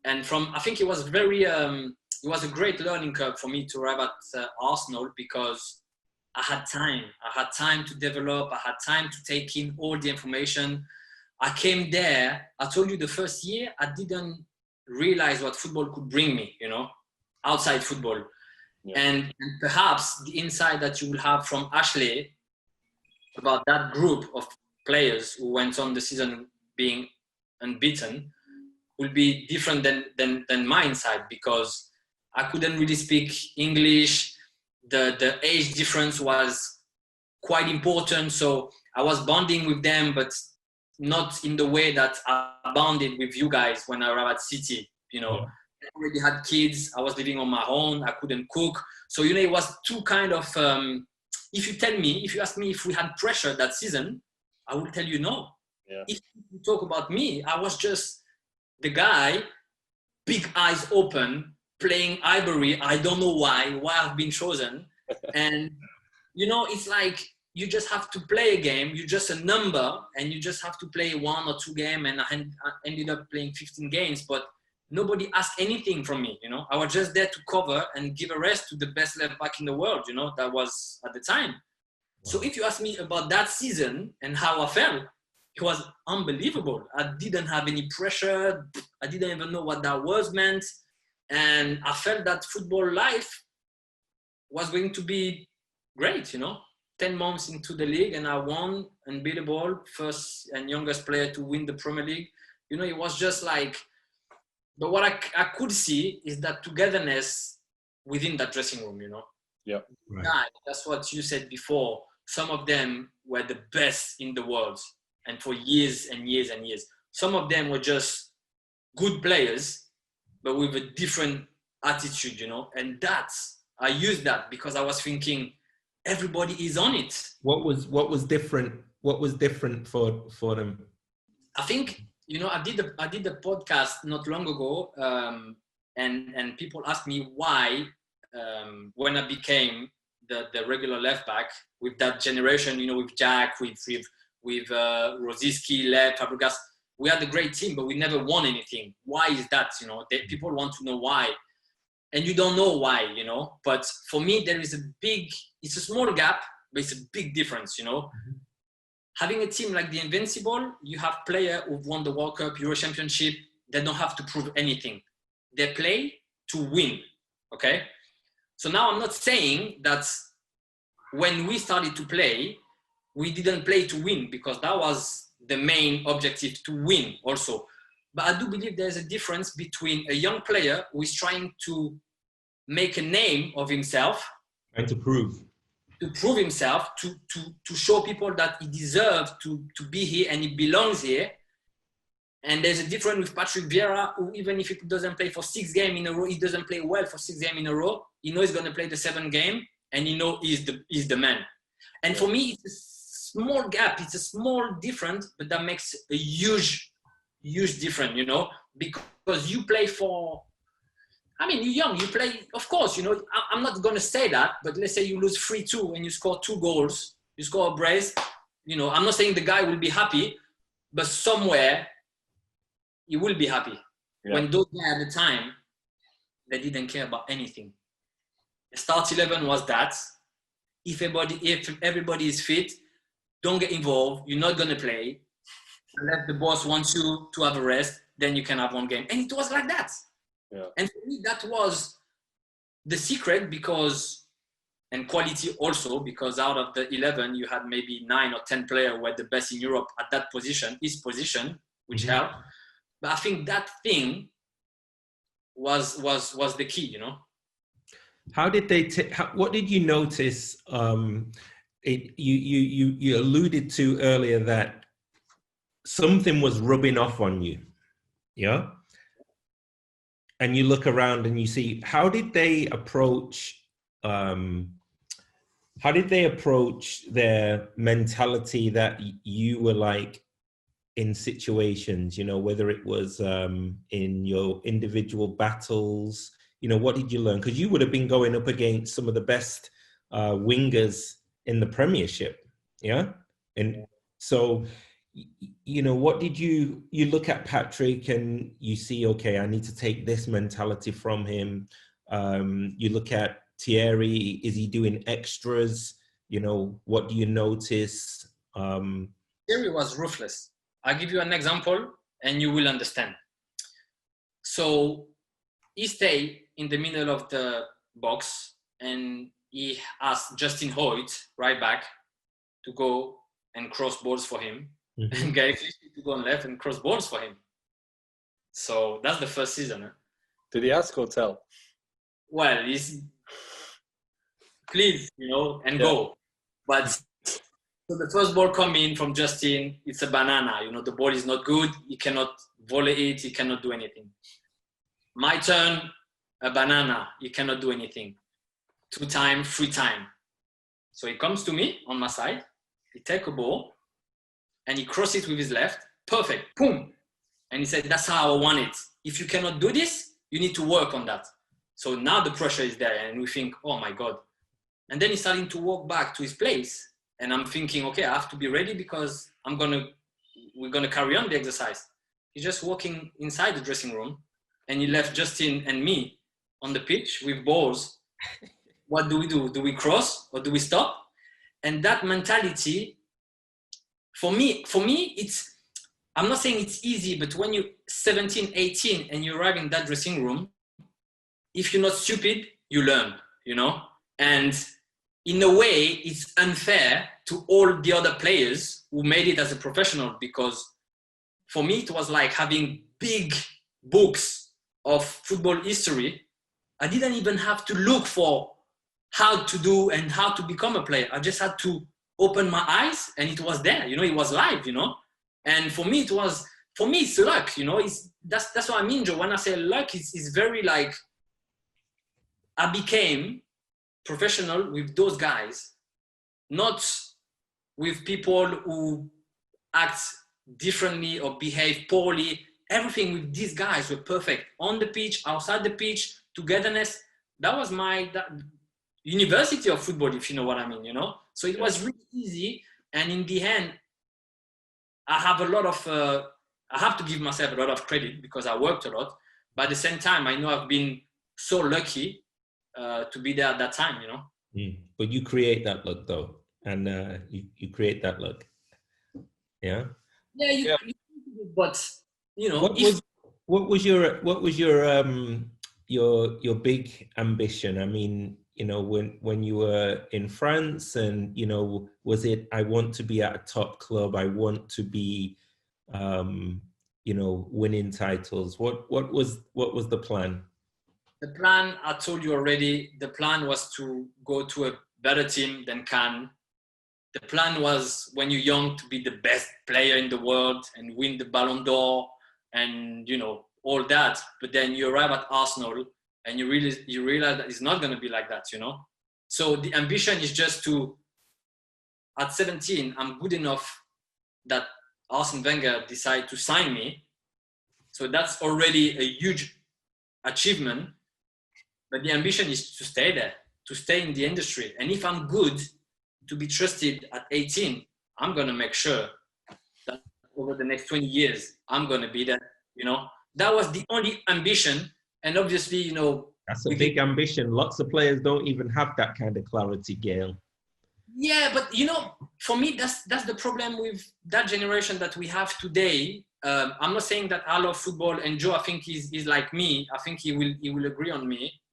And I think it was it was a great learning curve for me to arrive at Arsenal, because I had time to develop, I had time to take in all the information. I came there, I told you the first year, I didn't realize what football could bring me, you know, outside football. Yeah. And perhaps the insight that you will have from Ashley about that group of players who went on the season being unbeaten will be different than my insight, because I couldn't really speak English. The age difference was quite important. So I was bonding with them, but not in the way that I bonded with you guys when I arrived at City, you know. Yeah. I already had kids, I was living on my own, I couldn't cook. So, you know, it was two kind of, if you ask me if we had pressure that season, I will tell you no. Yeah. If you talk about me, I was just the guy, big eyes open, playing Ivory. I don't know why I've been chosen. And, you know, it's like, you just have to play a game. You're just a number, and you just have to play 1 or 2 games. And I ended up playing 15 games, but nobody asked anything from me. You know, I was just there to cover and give a rest to the best left back in the world. You know, that was at the time. Wow. So if you ask me about that season and how I felt, it was unbelievable. I didn't have any pressure. I didn't even know what that was meant. And I felt that football life was going to be great, you know. 10 months into the league, and I won unbeatable, first and youngest player to win the Premier League. You know, it was just like, but what I could see is that togetherness within that dressing room, you know. Yeah. Right. That's what you said before. Some of them were the best in the world, and for years and years and years. Some of them were just good players, but with a different attitude, you know. And I used that because I was thinking, everybody is on it. What was different? What was different for them? I think, you know, I did a podcast not long ago, and people asked me why, when I became the regular left back with that generation, you know, with Jack, with Rosicky, Lev, Fabregas, we had a great team, but we never won anything. Why is that? You know, people want to know why. And you don't know why, you know. But for me, it's a small gap, but it's a big difference, you know. Mm-hmm. Having a team like the Invincible, you have players who've won the World Cup, Euro Championship. They don't have to prove anything. They play to win, okay? So now I'm not saying that when we started to play, we didn't play to win, because that was the main objective, to win also. But I do believe there's a difference between a young player who is trying to make a name of himself. And to prove himself, to show people that he deserves to be here and he belongs here. And there's a difference with Patrick Vieira, who even if he doesn't play for 6 games in a row, he doesn't play well for 6 games in a row. He knows he's going to play the 7th game, and he knows he's the man. And for me, it's a small gap. It's a small difference, but that makes a huge difference, you know, because you play for, I mean, you're young, you play, of course, you know, I'm not going to say that, but let's say you lose 3-2 and you score 2 goals, you score a brace, you know, I'm not saying the guy will be happy, but somewhere he will be happy. Yeah. When those guys at the time, they didn't care about anything. The start 11 was that. If everybody is fit, don't get involved, you're not going to play. Unless the boss wants you to have a rest, then you can have 1 game. And it was like that. Yeah. And for me, that was the secret, and quality also, because out of the 11, you had maybe 9 or 10 players who were the best in Europe at that position, his position, which helped. But I think that thing was the key, you know. How did they? What did you notice? You alluded to earlier that something was rubbing off on you, yeah? And you look around and you see, how did they approach their mentality that you were like, in situations, you know, whether it was in your individual battles, you know, what did you learn? Because you would have been going up against some of the best wingers in the Premiership, yeah? And so, you know, what did you look at Patrick and you see, okay, I need to take this mentality from him. You look at Thierry, is he doing extras? You know, what do you notice? Thierry was ruthless. I'll give you an example and you will understand. So he stayed in the middle of the box and he asked Justin Hoyt, right back, to go and cross balls for him. Mm-hmm. And Gael Clichy to go on left and cross balls for him. So that's the first season. Huh? Did he ask or tell? Well, he's please, you know, and go. But so the first ball come in from Justin, it's a banana. You know, the ball is not good. He cannot volley it. He cannot do anything. My turn, a banana. He cannot do anything. 2 time, 3 time. So he comes to me on my side. He take a ball and he cross it with his left. Perfect. Boom. And he said, that's how I want it. If you cannot do this, you need to work on that. So now the pressure is there and we think, oh my God. And then he's starting to walk back to his place. And I'm thinking, okay, I have to be ready because we're gonna carry on the exercise. He's just walking inside the dressing room and he left Justin and me on the pitch with balls. What do we do? Do we cross or do we stop? And that mentality, for me, it's, I'm not saying it's easy, but when you're 17, 18 and you arrive in that dressing room, if you're not stupid, you learn, you know? And in a way, it's unfair to all the other players who made it as a professional, because for me, it was like having big books of football history. I didn't even have to look for how to do and how to become a player. I just had to open my eyes and it was there, you know, it was live, you know? And for me, it's luck, you know, that's what I mean, Joe. When I say luck, it's very like, I became professional with those guys, not with people who act differently or behave poorly. Everything with these guys were perfect. On the pitch, outside the pitch, togetherness. That was my university of football, if you know what I mean, you know? So it was really easy. And in the end, I have I have to give myself a lot of credit because I worked a lot. But at the same time, I know I've been so lucky to be there at that time, you know. But you create that luck, though, and you create that luck. Yeah. Yeah, but you know, what was your big ambition? I mean, you know, when you were in France, and you know, was it I want to be at a top club? I want to be, you know, winning titles. What was the plan? The plan, I told you already, the plan was to go to a better team than Cannes. The plan was, when you're young, to be the best player in the world and win the Ballon d'Or and, you know, all that. But then you arrive at Arsenal and you realize that it's not going to be like that, you know. So the ambition is just to, at 17, I'm good enough that Arsene Wenger decided to sign me. So that's already a huge achievement. But the ambition is to stay there, to stay in the industry. And if I'm good to be trusted at 18, I'm going to make sure that over the next 20 years, I'm going to be there, you know. That was the only ambition. And obviously, you know. That's a big ambition. Lots of players don't even have that kind of clarity, Gael. Yeah, but, you know, for me, that's the problem with that generation that we have today. I'm not saying that I love football, and Joe, I think he's like me. I think he will agree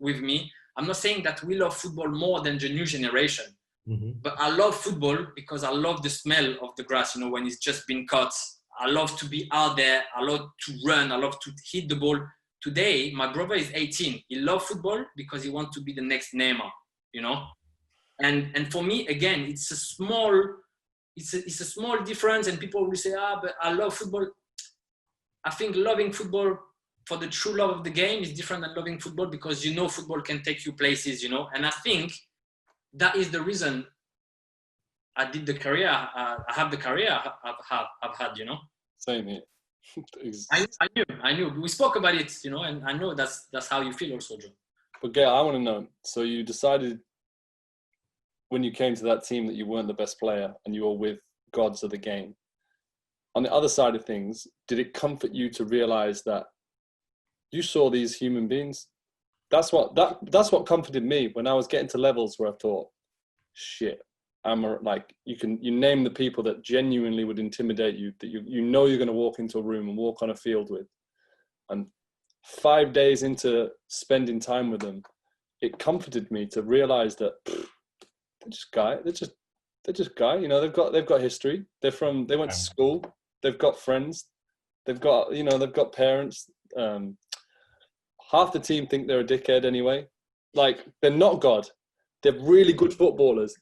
with me. I'm not saying that we love football more than the new generation, but I love football because I love the smell of the grass. You know, when it's just been cut. I love to be out there. I love to run. I love to hit the ball. Today, my brother is 18. He loves football because he wants to be the next Neymar. You know, and for me, again, it's a small difference, and people will say, but I love football. I think loving football for the true love of the game is different than loving football because, you know, football can take you places, you know. And I think that is the reason I did the career. I have the career I've had, you know. Same here. I knew. We spoke about it, you know, and I know that's how you feel also, Joe. But Gael, I want to know. So you decided when you came to that team that you weren't the best player and you were with gods of the game. On the other side of things, did it comfort you to realize that you saw these human beings? That's what comforted me when I was getting to levels where I thought, shit, you name the people that genuinely would intimidate you, that you know you're going to walk into a room and walk on a field with. And 5 days into spending time with them, it comforted me to realize that they're just guy. You know, they've got history. They went to school. They've got friends. They've got parents. Half the team think they're a dickhead anyway. Like, they're not God. They're really good footballers.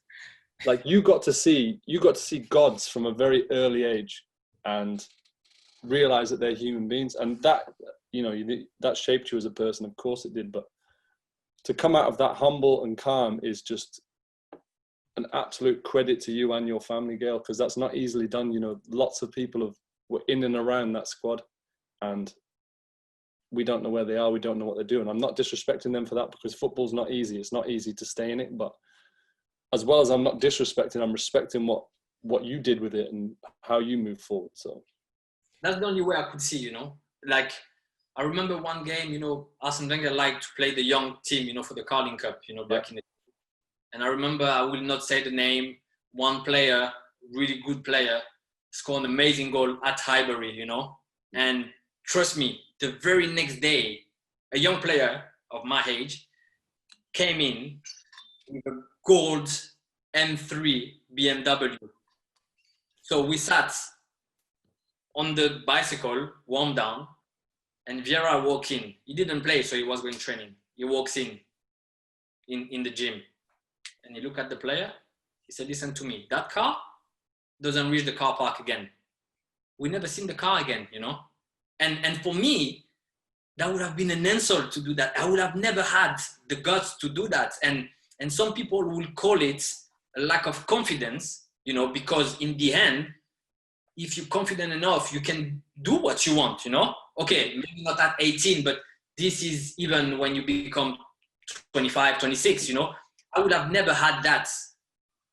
Like, you got to see gods from a very early age and realize that they're human beings. And that, you know, that shaped you as a person. Of course it did. But to come out of that humble and calm is just an absolute credit to you and your family, Gael, because that's not easily done. You know, lots of people were in and around that squad, and we don't know where they are. We don't know what they're doing. I'm not disrespecting them for that, because football's not easy. It's not easy to stay in it. But as well as I'm not disrespecting, I'm respecting what you did with it and how you moved forward. So that's the only way I could see, you know. Like, I remember one game, you know, Arsene Wenger liked to play the young team, you know, for the Carling Cup, you know, back in the. And I remember, I will not say the name, one player, really good player, scored an amazing goal at Highbury, you know. And trust me, the very next day, a young player of my age came in with a gold M3 BMW. So we sat on the bicycle, warmed down, and Vieira walked in. He didn't play, so he was going training. He walks in the gym. And he looked at the player. He said, listen to me, that car doesn't reach the car park again. We never seen the car again, you know? And for me, that would have been an insult to do that. I would have never had the guts to do that. And some people will call it a lack of confidence, you know, because in the end, if you're confident enough, you can do what you want, you know? Okay, maybe not at 18, but this is even when you become 25, 26, you know? I would have never had that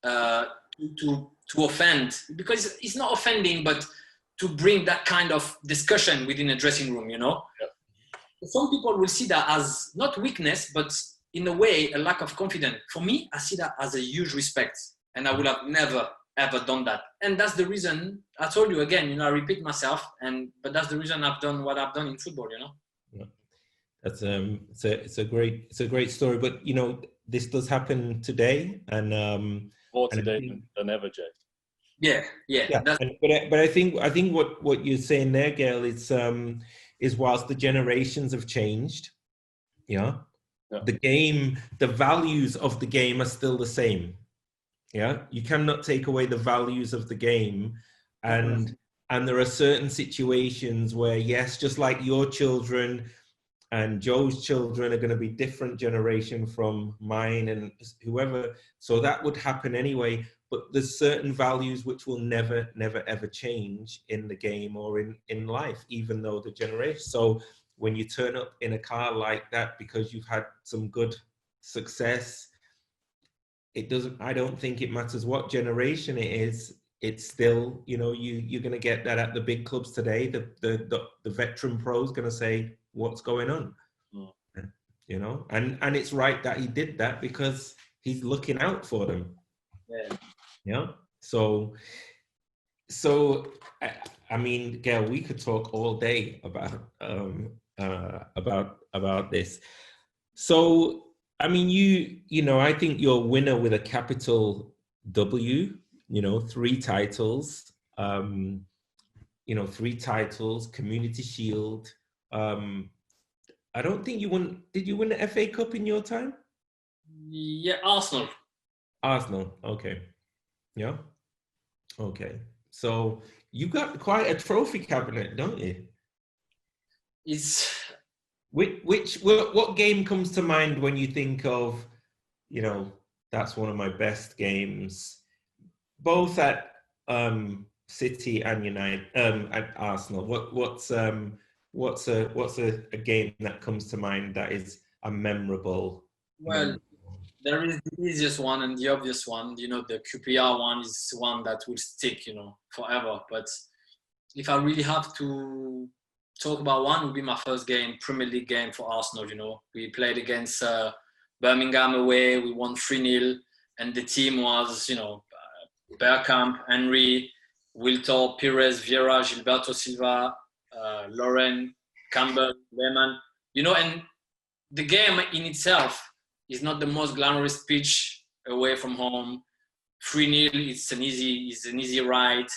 to offend, because it's not offending, but to bring that kind of discussion within a dressing room, you know? Yep. Some people will see that as not weakness, but in a way, a lack of confidence. For me, I see that as a huge respect, and I would have never, ever done that. And that's the reason, I told you again, you know, I repeat myself, but that's the reason I've done what I've done in football, you know? Yeah. That's it's a great story, but you know, this does happen today, and more today than ever, Jay. Yeah. But I think what you're saying there, Gael, is whilst the generations have changed, yeah, the game, the values of the game are still the same. Yeah, you cannot take away the values of the game, and there are certain situations where, yes, just like your children and Joe's children are going to be different generation from mine and whoever. So that would happen anyway. But there's certain values which will never, ever change in the game or in life, even though the generation. So when you turn up in a car like that because you've had some good success, I don't think it matters what generation it is. It's still, you know, you're going to get that at the big clubs today. The veteran pro is going to say, what's going on? You know, and it's right that he did that because he's looking out for them. Yeah. So I mean, Gael, we could talk all day about this. So I mean, you know, I think you're a winner with a capital W. You know, 3 titles. You know, 3 titles, Community Shield. I don't think you won. Did you win the FA Cup in your time? Yeah, Arsenal. Okay. Yeah. Okay. So you got quite a trophy cabinet, don't you? What game comes to mind when you think of, you know, that's one of my best games, both at City and United and Arsenal. What's a game that comes to mind that is a memorable? Well, there is the easiest one and the obvious one. You know, the QPR one is one that will stick, you know, forever. But if I really have to talk about one, it would be my first game, Premier League game for Arsenal. You know, we played against Birmingham away. We won 3-0, and the team was, you know, Bergkamp, Henry, Wiltor, Pires, Vieira, Gilberto Silva, Lauren, Campbell, Lehmann. You know, and the game in itself is not the most glamorous pitch away from home. 3-0, it's an easy ride,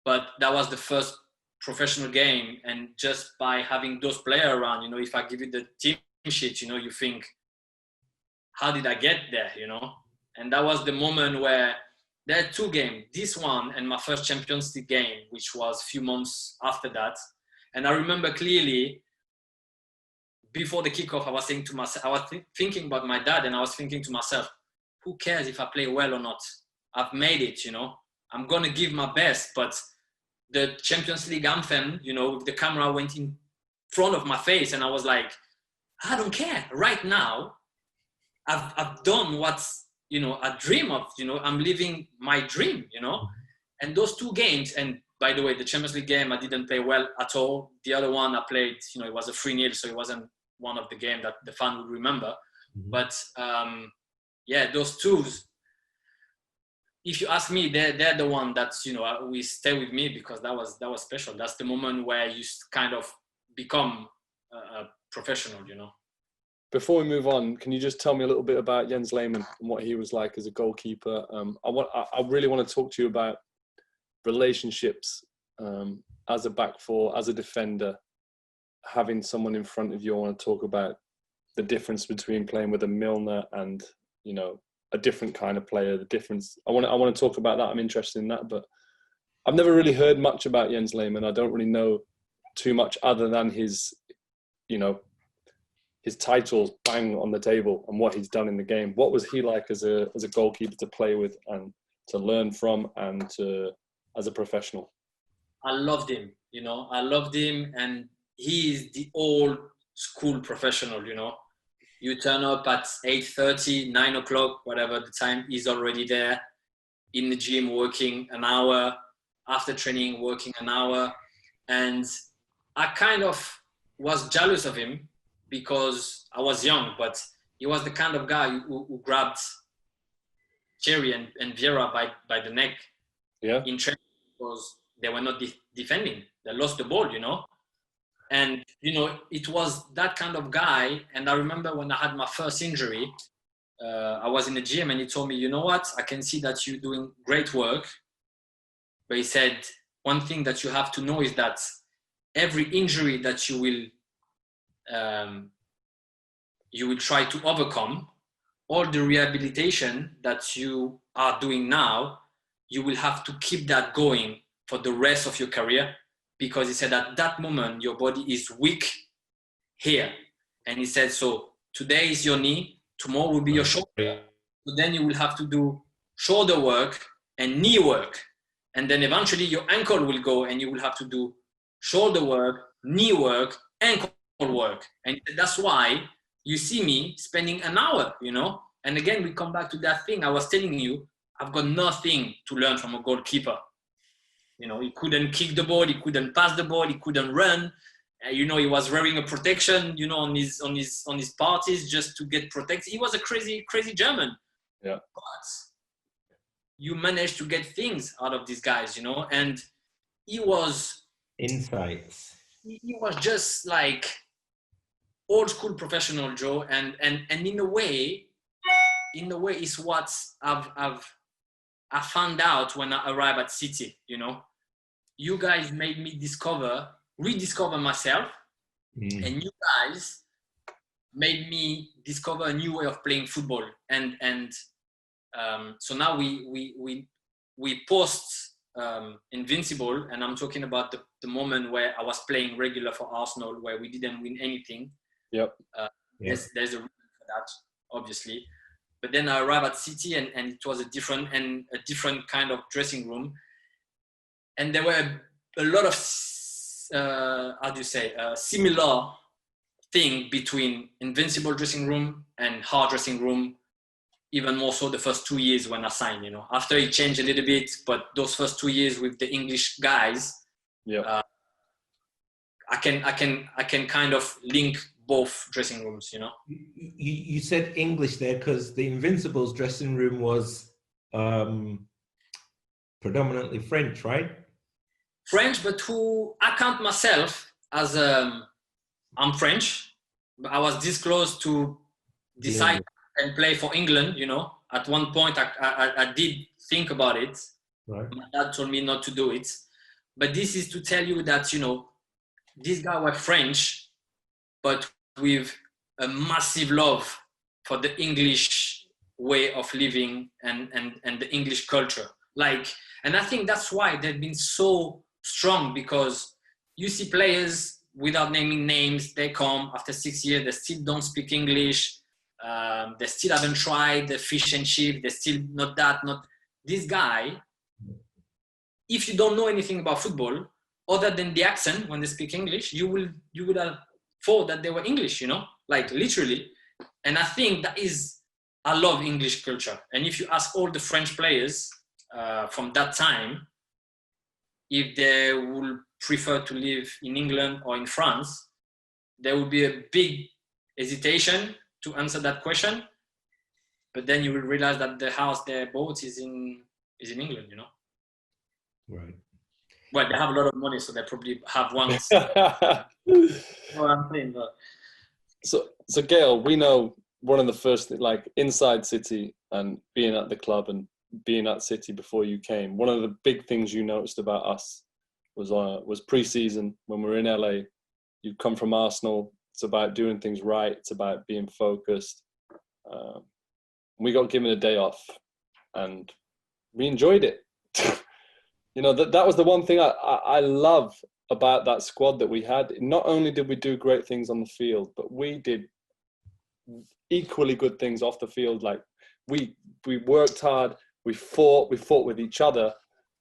but that was the first professional game, and just by having those players around, you know, if I give you the team sheet, you know, you think, how did I get there, you know? And that was the moment where there are two games, this one and my first Champions League game, which was a few months after that. And I remember clearly, before the kickoff, I was saying to myself, I was thinking about my dad, and I was thinking to myself, who cares if I play well or not? I've made it, you know. I'm going to give my best. But the Champions League anthem, you know, the camera went in front of my face, and I was like, I don't care. Right now, I've done what's, you know, a dream of, you know, I'm living my dream, you know. And those two games, and by the way, the Champions League game, I didn't play well at all. The other one I played, you know, it was a 3-0, so it wasn't one of the game that the fan would remember. But yeah, those two, if you ask me, they're the one that's, you know, we stay with me, because that was special. That's the moment where you kind of become a professional, you know. Before we move on, can you just tell me a little bit about Jens Lehmann and what he was like as a goalkeeper? I really want to talk to you about relationships as a back four, as a defender, having someone in front of you. I want to talk about the difference between playing with a Milner and, you know, a different kind of player, the difference. I want to talk about that. I'm interested in that, but I've never really heard much about Jens Lehmann. I don't really know too much other than his, you know, his titles bang on the table and what he's done in the game. What was he like as a goalkeeper to play with and to learn from, and as a professional? I loved him, you know. I loved him, and he is the old school professional, you know. You turn up at 8:30, 9 o'clock, whatever the time, he's already there in the gym working an hour, after training working an hour. And I kind of was jealous of him because I was young, but he was the kind of guy who grabbed Thierry and Vieira by the neck in training, because they were not defending. They lost the ball, you know. And, you know, it was that kind of guy. And I remember when I had my first injury, I was in the gym, and he told me, you know what, I can see that you're doing great work. But he said, one thing that you have to know is that every injury that you will try to overcome, all the rehabilitation that you are doing now, you will have to keep that going for the rest of your career. Because he said at that moment, your body is weak here. And he said, so today is your knee, tomorrow will be your shoulder. So then you will have to do shoulder work and knee work. And then eventually your ankle will go, and you will have to do shoulder work, knee work, ankle work. And that's why you see me spending an hour, you know. And again, we come back to that thing I was telling you, I've got nothing to learn from a goalkeeper. You know, he couldn't kick the ball, he couldn't pass the ball, he couldn't run. You know, he was wearing a protection, you know, on his parties just to get protected. He was a crazy German. Yeah. But you managed to get things out of these guys, you know, and he was insights. He was just like old school professional, Joe, and in a way, it's what I found out when I arrived at City, you know. You guys made me rediscover myself, and you guys made me discover a new way of playing football. And so now we post Invincible, and I'm talking about the moment where I was playing regular for Arsenal, where we didn't win anything. Yep. There's a reason for that, obviously. But then I arrived at City, and it was a different kind of dressing room. and there were a lot of similar thing between Invincible dressing room and Hart dressing room, even more so the first 2 years when I signed, After it changed a little bit, but those first 2 years with the English guys, I can kind of link both dressing rooms, You said English there because the Invincibles dressing room was predominantly French, right? French, but who I count myself as I'm French. I was this close to decide and play for England, At one point, I did think about it. Right. My dad told me not to do it. But this is to tell you that, these guys were French, but with a massive love for the English way of living and the English culture. And I think that's why they've been so strong, because you see players, without naming names, they come after 6 years, they still don't speak English. They still haven't tried the fish and chip. They're still not this guy. If you don't know anything about football, other than the accent when they speak English, you would have thought that they were English, literally. And I think I love English culture. And if you ask all the French players from that time, if they would prefer to live in England or in France, there would be a big hesitation to answer that question. But then you will realize that the house they bought is in England, Right. Well, they have a lot of money, so they probably have one. What I'm saying, but... So Gael, we know one of the first, inside City and being at the club and being at City before you came, one of the big things you noticed about us was pre-season when we were in LA. You'd come from Arsenal. It's about doing things right. It's about being focused. We got given a day off, and we enjoyed it. That was the one thing I love about that squad that we had. Not only did we do great things on the field, but we did equally good things off the field. We worked hard. We fought with each other.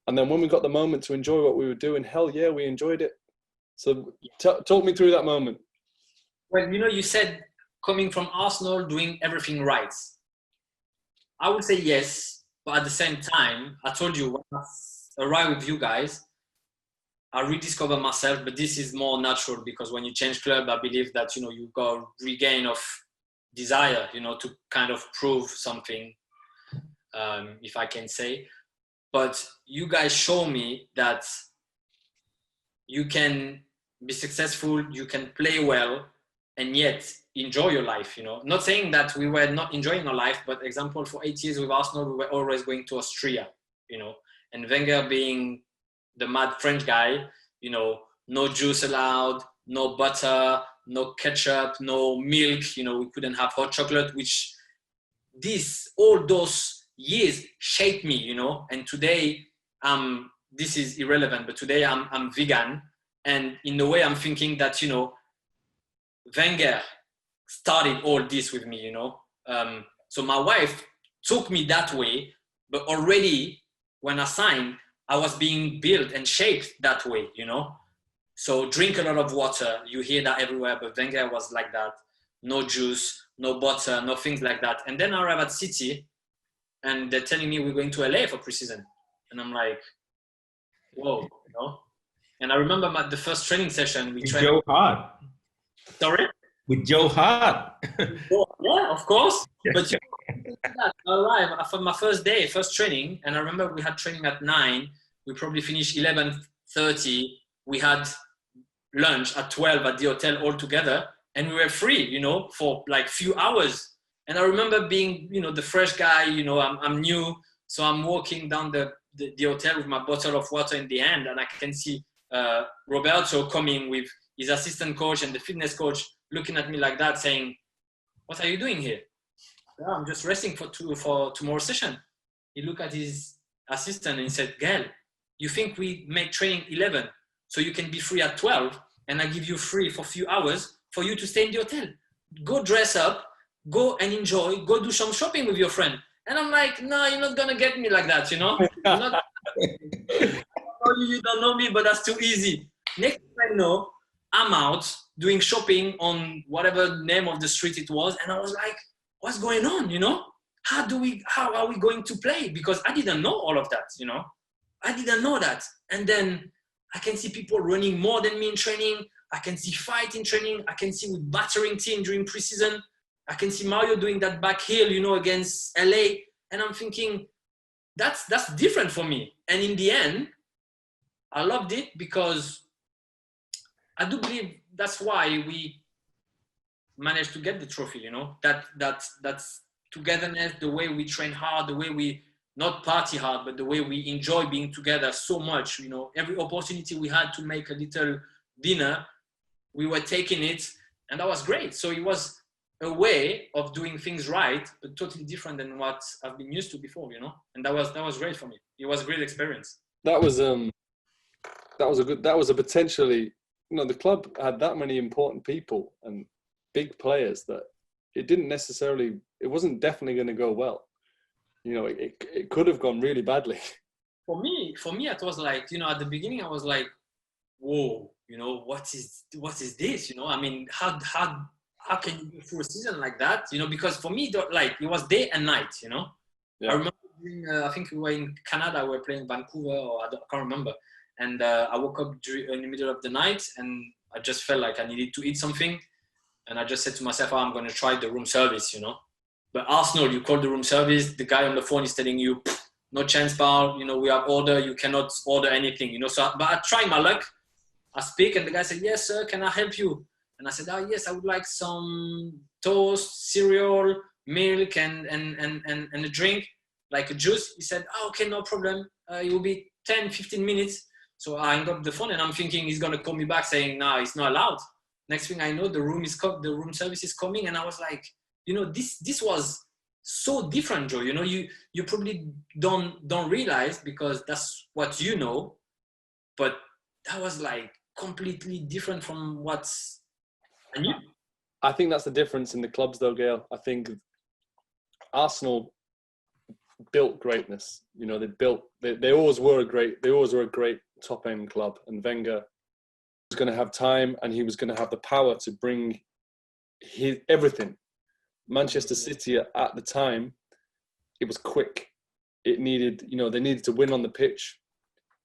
And then when we got the moment to enjoy what we were doing, hell yeah, we enjoyed it. So talk me through that moment. Well, you said coming from Arsenal, doing everything right. I would say yes, but at the same time, I told you, when I arrived with you guys, I rediscovered myself, but this is more natural because when you change club, I believe that, you got a regain of desire, to kind of prove something, if I can say. But you guys show me that you can be successful, you can play well, and yet enjoy your life, Not saying that we were not enjoying our life, but example, for 8 years with Arsenal, we were always going to Austria, And Wenger being the mad French guy, no juice allowed, no butter, no ketchup, no milk, we couldn't have hot chocolate, which all those years shaped me, and today this is irrelevant, but today I'm vegan, and in a way I'm thinking that, Wenger started all this with me, so my wife took me that way, but already when I signed, I was being built and shaped that way, So drink a lot of water. You hear that everywhere, but Wenger was like that. No juice, no butter, no things like that. And then I arrive at City, and they're telling me we're going to LA for preseason. And I'm like, whoa, And I remember the first training session. With Joe Hart. Sorry? With Joe Hart. Yeah, of course. But I arrived after my first day, first training, and I remember we had training at 9. We probably finished 11:30. We had lunch at 12 at the hotel all together, and we were free, for few hours. And I remember being, the fresh guy, I'm new, so I'm walking down the hotel with my bottle of water in the hand, and I can see Roberto coming with his assistant coach and the fitness coach looking at me like that, saying, "What are you doing here?" "Oh, I'm just resting for tomorrow's session." He looked at his assistant and he said, "Gael, you think we make training 11 so you can be free at 12 and I give you free for a few hours for you to stay in the hotel? Go dress up, go and enjoy, go do some shopping with your friend." And I'm like, "No, you're not going to get me like that, You're not know you don't know me, but that's too easy. Next thing I know, I'm out doing shopping on whatever name of the street it was. And I was like, what's going on, you know? How are we going to play? Because I didn't know all of that, you know? I didn't know that. And then I can see people running more than me in training. I can see fight in training. I can see with battering team during preseason. I can see Mario doing that back heel, you know, against LA. And I'm thinking, that's different for me. And in the end, I loved it because I do believe that's why we managed to get the trophy, you know, that's togetherness, the way we train hard, the way we not party hard, but the way we enjoy being together so much, you know, every opportunity we had to make a little dinner, we were taking it, and that was great. So it was a way of doing things right, but totally different than what I've been used to before, you know, and that was great for me. It was a great experience. That was a potentially, you know, the club had that many important people and big players that it wasn't definitely going to go well. You know, it could have gone really badly. For me, it was like, you know, at the beginning I was like, whoa, you know, what is this? You know, I mean, how can you go through a season like that? You know, because for me, like, it was day and night, you know. Yeah. I remember I think we were in Canada, we were playing Vancouver, or I can't remember. And I woke up in the middle of the night and I just felt like I needed to eat something. And I just said to myself, I'm going to try the room service, you know. But Arsenal, you call the room service, the guy on the phone is telling you, no chance, pal, you know, we have order, you cannot order anything, you know. So, but I tried my luck. I speak and the guy said, yes, sir, can I help you? And I said, oh, yes, I would like some toast, cereal, milk, and a drink, like a juice. He said, oh, okay, no problem. It will be 10, 15 minutes. So I hung up the phone and I'm thinking he's going to call me back saying, no, it's not allowed. Next thing I know, the room service is coming. And I was like, you know, this was so different, Joe. You know, you probably don't realize because that's what you know, but that was like completely different from what's I knew. I think that's the difference in the clubs, though, Gael. I think Arsenal built greatness. You know, they always were a great top end club, and Wenger was going to have time and he was going to have the power to bring his everything. Manchester City at the time, it was quick. It needed, you know, they needed to win on the pitch.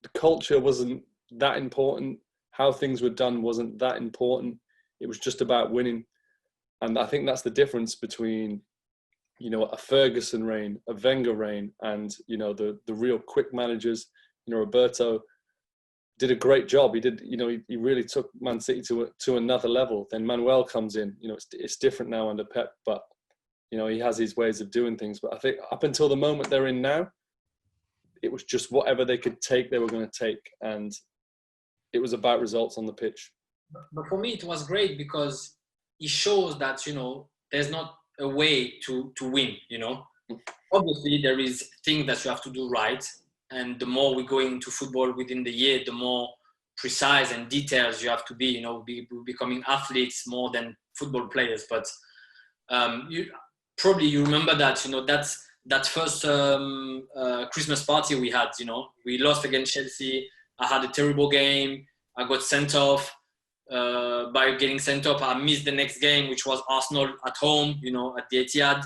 The culture wasn't that important. How things were done wasn't that important. It was just about winning. And I think that's the difference between, you know, a Ferguson reign, a Wenger reign, and, you know, the real quick managers. You know, Roberto did a great job. He did, you know, he really took Man City to another level. Then Manuel comes in. You know, it's different now under Pep, but, you know, he has his ways of doing things. But I think up until the moment they're in now, it was just whatever they could take, they were going to take. And it was about results on the pitch. But for me, it was great because it shows that, you know, there's not a way to win, you know. Obviously, there is things that you have to do right. And the more we go into football within the year, the more precise and details you have to be, you know, becoming athletes more than football players. But you remember that, you know, that first Christmas party we had, you know, we lost against Chelsea. I had a terrible game. I got sent off. By getting sent off, I missed the next game, which was Arsenal at home, you know, at the Etihad.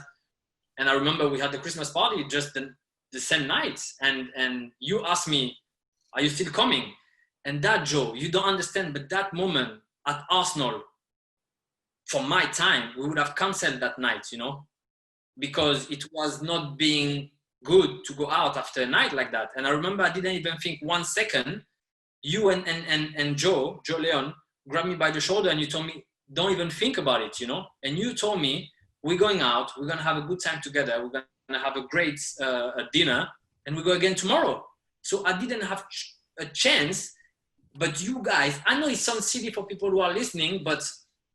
And I remember we had the Christmas party just the same night. And you asked me, are you still coming? And that, Joe, you don't understand, but that moment at Arsenal, for my time, we would have cancelled that night, you know, because it was not being good to go out after a night like that. And I remember I didn't even think 1 second. You and Joe Leon grabbed me by the shoulder and you told me, don't even think about it, you know? And you told me, we're going out, we're going to have a good time together, we're going to have a great dinner, and we go again tomorrow. So I didn't have a chance, but you guys, I know it sounds silly for people who are listening, but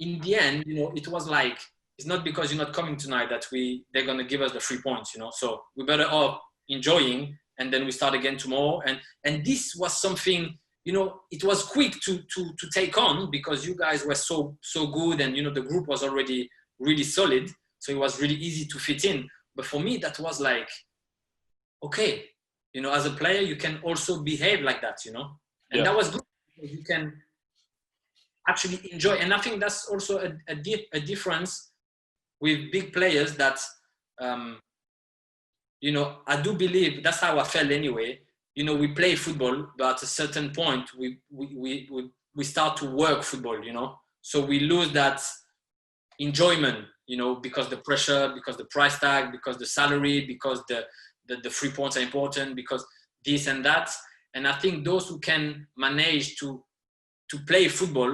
in the end, you know, it was like, it's not because you're not coming tonight that they're going to give us the 3 points, you know? So we're better off enjoying, and then we start again tomorrow. And this was something, you know, it was quick to take on because you guys were so good, and, you know, the group was already really solid. So it was really easy to fit in. But for me, that was like, okay, you know, as a player, you can also behave like that, you know, and that was good. You can actually enjoy, and I think that's also a difference with big players that, you know, I do believe that's how I felt anyway. You know, we play football, but at a certain point, we start to work football, you know, so we lose that enjoyment, you know, because the pressure, because the price tag, because the salary, because the 3 points are important, because this and that. And I think those who can manage to play football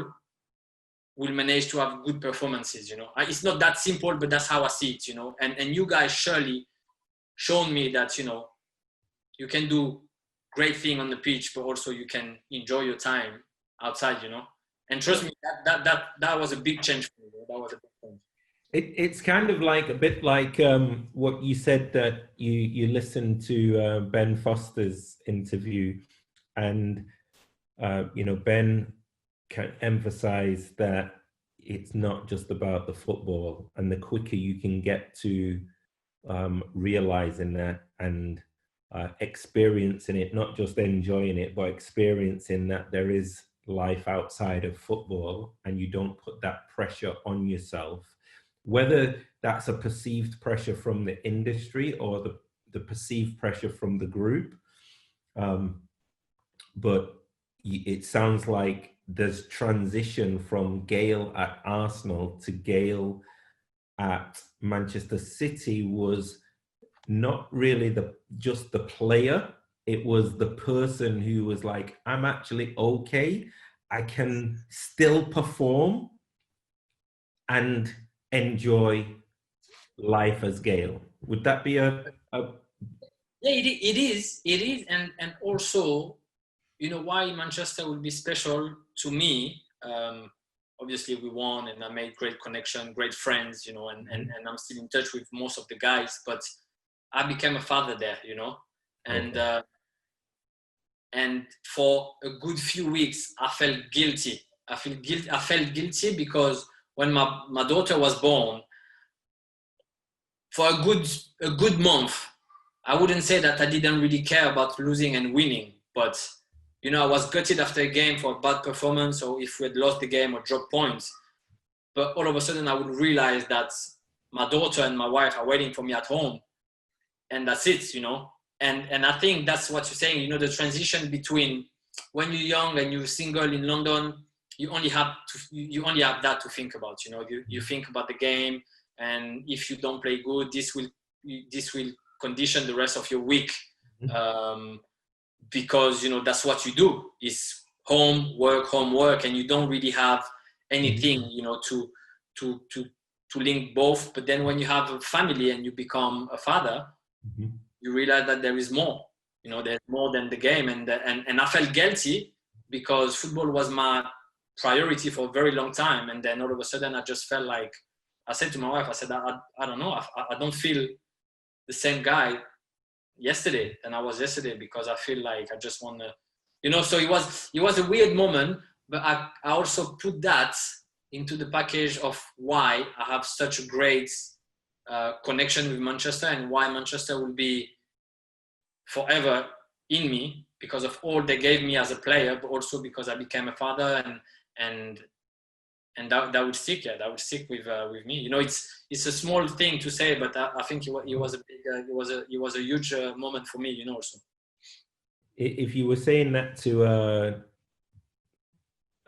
will manage to have good performances, you know. It's not that simple, but that's how I see it, you know. And you guys surely shown me that, you know, you can do great thing on the pitch, but also you can enjoy your time outside, you know. And trust me, that was a big change for me. That was a big change. It's kind of like a bit like what you said, that you listened to Ben Foster's interview, and you know, Ben can emphasize that it's not just about the football, and the quicker you can get to realizing that and experiencing it, not just enjoying it, but experiencing that there is life outside of football, and you don't put that pressure on yourself, whether that's a perceived pressure from the industry or the perceived pressure from the group. But it sounds like there's transition from Gael at Arsenal to Gael at Manchester City was not really just the player. It was the person who was like, I'm actually okay. I can still perform and enjoy life as Gael. Would that be a... Yeah, it is. And also, you know, why Manchester will be special to me. Obviously we won and I made great connection, great friends, you know, and I'm still in touch with most of the guys, but I became a father there, you know, and and for a good few weeks I felt guilty. I felt guilty because when my daughter was born, for a good month, I wouldn't say that I didn't really care about losing and winning, but you know, I was gutted after a game for a bad performance, or if we had lost the game or dropped points. But all of a sudden I would realize that my daughter and my wife are waiting for me at home, and that's it, you know. And I think that's what you're saying, you know, the transition between when you're young and you're single in London, you only have that to think about, you know. You think about the game, and if you don't play good, this will condition the rest of your week. Because, you know, that's what you do, is home, work, and you don't really have anything, you know, to link both. But then when you have a family and you become a father, you realize that there is more, you know, there's more than the game. And I felt guilty because football was my priority for a very long time. And then all of a sudden I just felt like, I said to my wife, I said, I don't know, I don't feel the same guy yesterday than I was yesterday, because I feel like I just want to, you know. So it was a weird moment, but I also put that into the package of why I have such a great connection with Manchester, and why Manchester will be forever in me, because of all they gave me as a player, but also because I became a father, and that would stick. Yeah, that would stick with me. You know, it's a small thing to say, but I think it was a big, it was a huge moment for me. You know, also. If you were saying that to a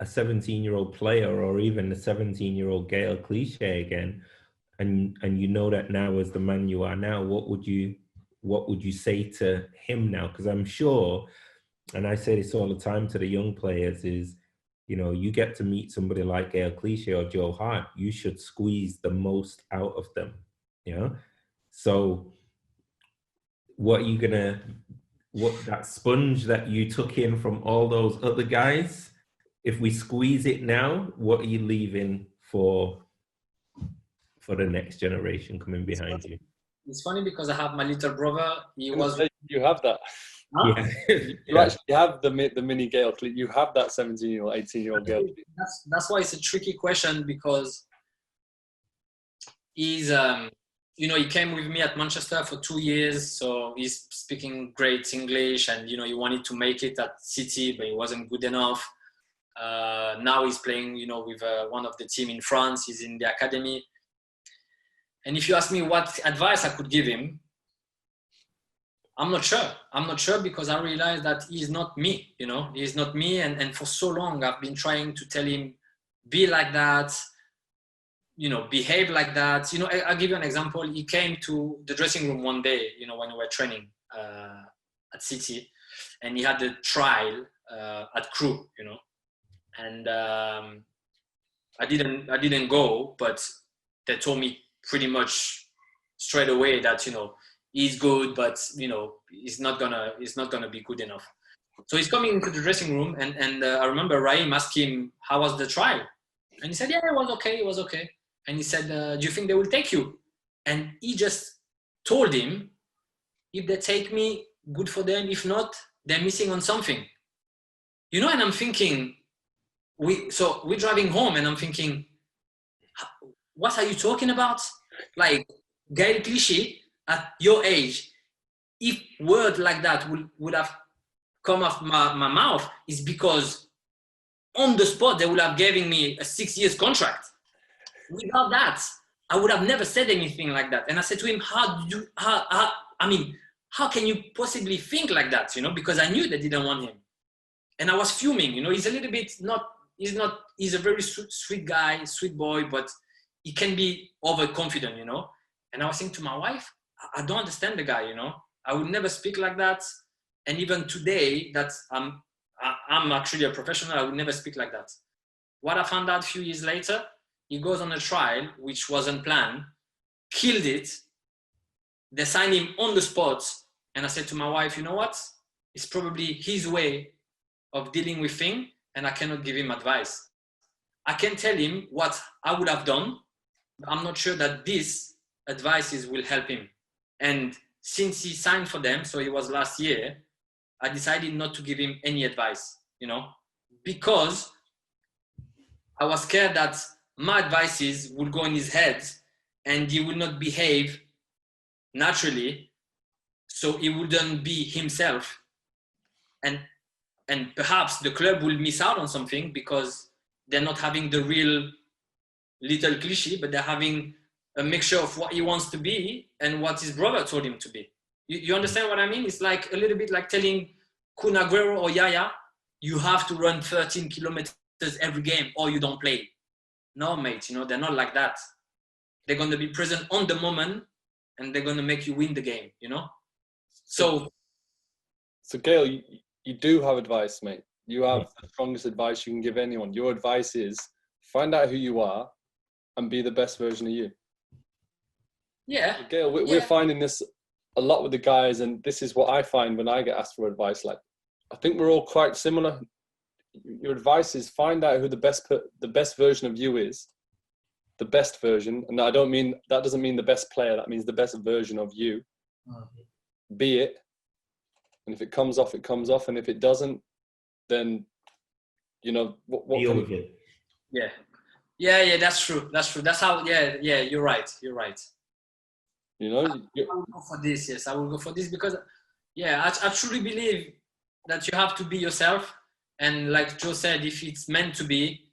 17-year-old player, or even a 17-year-old Gael Clichy again, and you know that now as the man you are now, what would you say to him now? Because I'm sure, and I say this all the time to the young players, is, you know, you get to meet somebody like Gael Clichy or Joe Hart, you should squeeze the most out of them, you know? So what that sponge that you took in from all those other guys, if we squeeze it now, what are you leaving for the next generation coming behind you? It's funny because I have my little brother. You have that. Huh? Yeah. You actually have the mini Gael Clichy. You have that 17-year-old, 18-year-old Gael Clichy. That's why it's a tricky question, because he's you know, he came with me at Manchester for 2 years, so he's speaking great English, and you know, he wanted to make it at City, but he wasn't good enough. Now he's playing, you know, with one of the team in France. He's in the academy. And if you ask me what advice I could give him, I'm not sure. I'm not sure, because I realized that he's not me, you know, he's not me. And for so long, I've been trying to tell him, be like that, you know, behave like that. You know, I'll give you an example. He came to the dressing room one day, you know, when we were training at City, and he had a trial at Crew, you know, and I didn't go, but they told me pretty much straight away that, you know, he's good, but you know, he's not gonna be good enough. So he's coming into the dressing room, and I remember Raheem asked him, how was the trial? And he said, yeah, it was okay. And he said, do you think they will take you? And he just told him, if they take me, good for them. If not, they're missing on something. You know, and I'm thinking, we're driving home, and I'm thinking, what are you talking about? Like, Gael Clichy, at your age, if word like that would have come off my mouth, is because on the spot, they would have given me a 6 years contract. Without that, I would have never said anything like that. And I said to him, how can you possibly think like that? You know, because I knew they didn't want him. And I was fuming, you know, he's a very sweet guy, sweet boy, but he can be overconfident, you know. And I was saying to my wife, I don't understand the guy, you know. I would never speak like that. And even today, that I'm actually a professional, I would never speak like that. What I found out a few years later, he goes on a trial, which wasn't planned, killed it. They signed him on the spot. And I said to my wife, you know what? It's probably his way of dealing with things, and I cannot give him advice. I can tell him what I would have done. I'm not sure that these advices will help him. And since he signed for them, so it was last year, I decided not to give him any advice, you know, because I was scared that my advices would go in his head and he will not behave naturally, so he wouldn't be himself. And perhaps the club will miss out on something because they're not having the real little Clichy, but they're having a mixture of what he wants to be and what his brother told him to be. You understand what I mean? It's like a little bit like telling Kun Aguero or Yaya, you have to run 13 kilometers every game or you don't play. No, mate, you know, they're not like that. They're going to be present on the moment and they're going to make you win the game, you know? So Gael, you do have advice, mate. You have the strongest advice you can give anyone. Your advice is find out who you are and be the best version of you. Yeah. Gael, we're finding this a lot with the guys, and this is what I find when I get asked for advice. Like, I think we're all quite similar. Your advice is find out who the best version of you is, the best version. And that doesn't mean the best player. That means the best version of you. Mm-hmm. Be it. And if it comes off, it comes off. And if it doesn't, then, you know, what can you... Yeah, that's true. That's how, yeah, you're right. You know, I will go for this. Yes, I will go for this because, I truly believe that you have to be yourself. And like Joe said, if it's meant to be,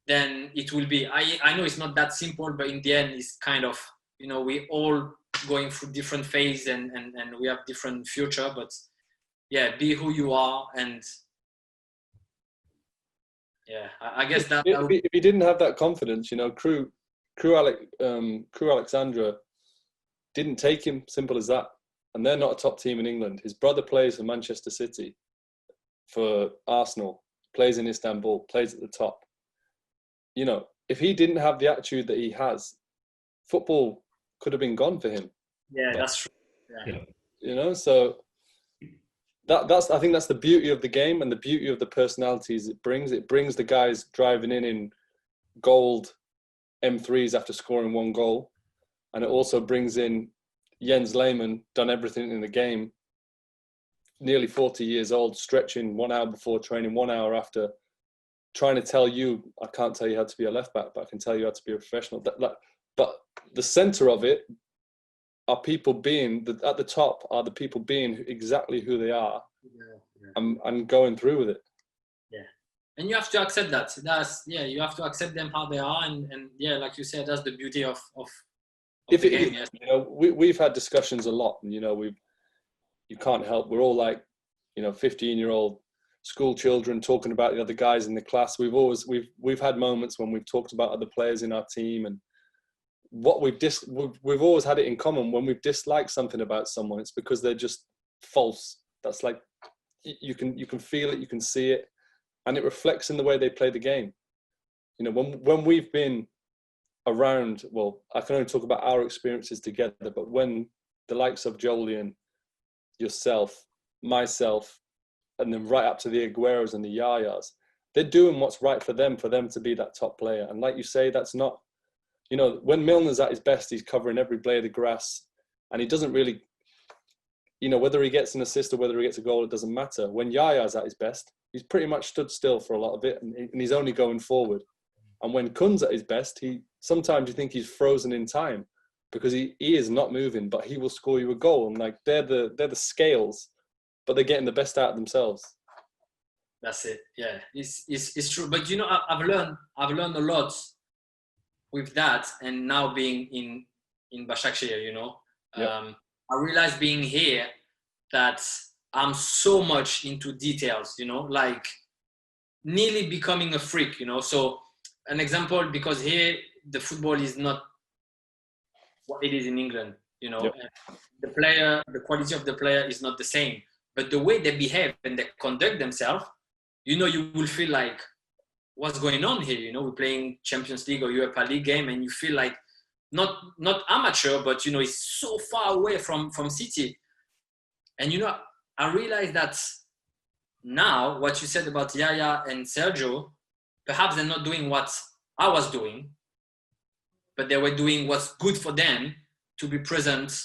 then it will be. I know it's not that simple, but in the end, it's kind of, you know, we all going through different phases and we have different future. But yeah, be who you are. And yeah, I guess that. If he didn't have that confidence, you know, Crew Alexandra didn't take him, simple as that. And they're not a top team in England. His brother plays for Manchester City, for Arsenal, plays in Istanbul, plays at the top. You know, if he didn't have the attitude that he has, football could have been gone for him. Yeah, that's true. Yeah. You know, so I think that's the beauty of the game and the beauty of the personalities it brings. It brings the guys driving in gold M3s after scoring one goal. And it also brings in Jens Lehmann, done everything in the game, nearly 40 years old, stretching 1 hour before training, 1 hour after, trying to tell you, I can't tell you how to be a left back, but I can tell you how to be a professional. But the center of it, are people being at the top are the people being exactly who they are, and going through with it. Yeah, and you have to accept that. You have to accept them how they are, and like you said, that's the beauty of the game. Yes. You know, we've had discussions a lot, and you know, you can't help. We're all like, you know, 15-year-old school children talking about the other guys in the class. We've had moments when we've talked about other players in our team, and what we've always had it in common. When we've disliked something about someone, it's because they're just false. That's like, you can feel it, you can see it, and it reflects in the way they play the game. You know, when we've been around, well, I can only talk about our experiences together, but when the likes of Jolien, yourself, myself, and then right up to the Agueros and the Yayas, they're doing what's right for them to be that top player. And like you say, that's not, you know, when Milner's at his best, he's covering every blade of grass, and he doesn't really, you know, whether he gets an assist or whether he gets a goal, it doesn't matter. When Yaya's at his best, he's pretty much stood still for a lot of it, and he's only going forward. And when Kun's at his best, sometimes you think he's frozen in time, because he is not moving, but he will score you a goal. And like, they're the scales, but they're getting the best out of themselves. That's it. Yeah, it's true. But you know, I've learned a lot with that, and now being in Başakşehir, you know, I realized being here that I'm so much into details, you know, like nearly becoming a freak, you know. So an example, because here the football is not what it is in England, you know. The quality of the player is not the same, but the way they behave and they conduct themselves, you know, you will feel like, what's going on here? You know, we're playing Champions League or Europa League game, and you feel like not amateur, but you know, it's so far away from City. And you know, I realized that now what you said about Yaya and Sergio, perhaps they're not doing what I was doing, but they were doing what's good for them to be present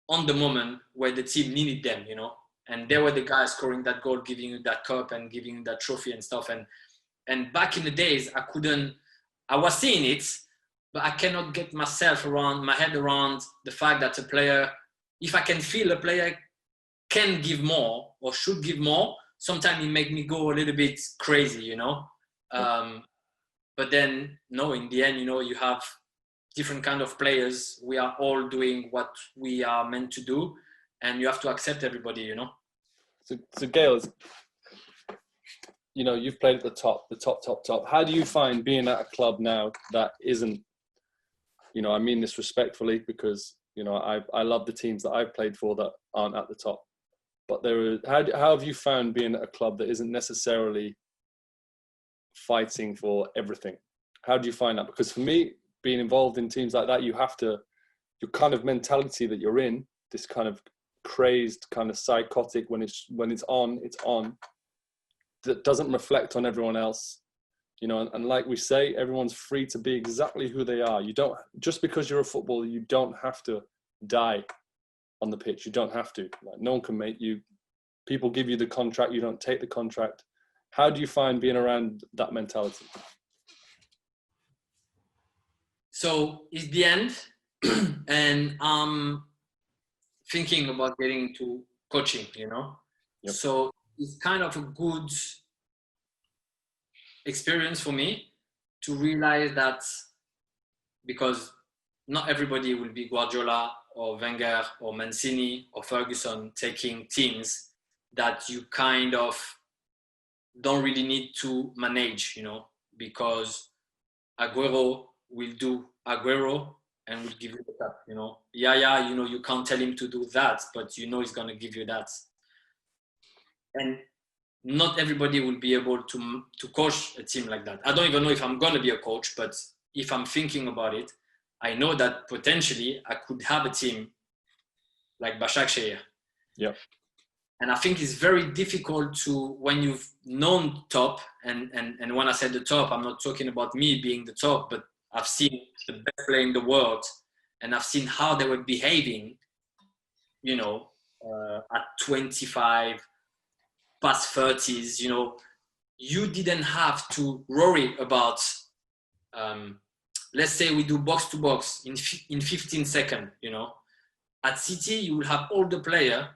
on the moment where the team needed them, you know. And they were the guys scoring that goal, giving you that cup and giving you that trophy and stuff. And back in the days, I was seeing it, but I cannot get my head around the fact that a player, if I can feel a player can give more or should give more, sometimes it make me go a little bit crazy, you know. But then, no, in the end, you know, you have different kind of players. We are all doing what we are meant to do, and you have to accept everybody, you know. So Gael, you know, you've played at the top. How do you find being at a club now that isn't, you know, I mean this respectfully, because, you know, I love the teams that I've played for that aren't at the top. But how have you found being at a club that isn't necessarily fighting for everything? How do you find that? Because for me, being involved in teams like that, your kind of mentality that you're in, this kind of crazed, kind of psychotic, when it's on, that doesn't reflect on everyone else, you know. And like we say, everyone's free to be exactly who they are. You don't, just because you're a footballer, you don't have to die on the pitch. You don't have to. Like, no one can make you. People give you the contract, you don't take the contract. How do you find being around that mentality? So it's the end, and I'm thinking about getting into coaching, you know. Yep. So it's kind of a good experience for me to realize that, because not everybody will be Guardiola or Wenger or Mancini or Ferguson taking teams that you kind of don't really need to manage, you know, because Aguero will do Aguero and will give you the cup, you know. Yaya, you know, you can't tell him to do that, but you know he's going to give you that. And not everybody will be able to coach a team like that. I don't even know if I'm going to be a coach, but if I'm thinking about it, I know that potentially I could have a team like Başakşehir. Yeah. And I think it's very difficult to, when you've known top, and when I say the top, I'm not talking about me being the top, but I've seen the best player in the world, and I've seen how they were behaving, you know, at 25, past 30s, you know. You didn't have to worry about, let's say we do box to box in 15 seconds, you know. at City, you will have all the player,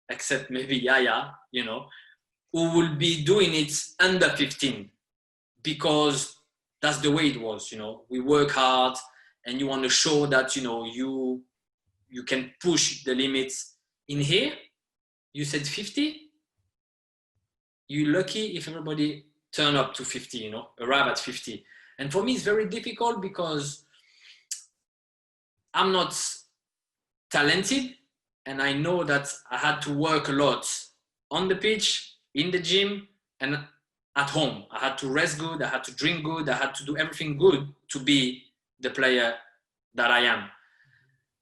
except maybe Yaya, who will be doing it under 15, because that's the way it was. We work hard, and you want to show that you can push the limits. In here, you said 50. You're lucky if everybody turn up to 50, arrive at 50. And for me, it's very difficult because I'm not talented, and I know that I had to work a lot on the pitch, in the gym, and at home. I had to rest good, I had to drink good, I had to do everything good to be the player that I am.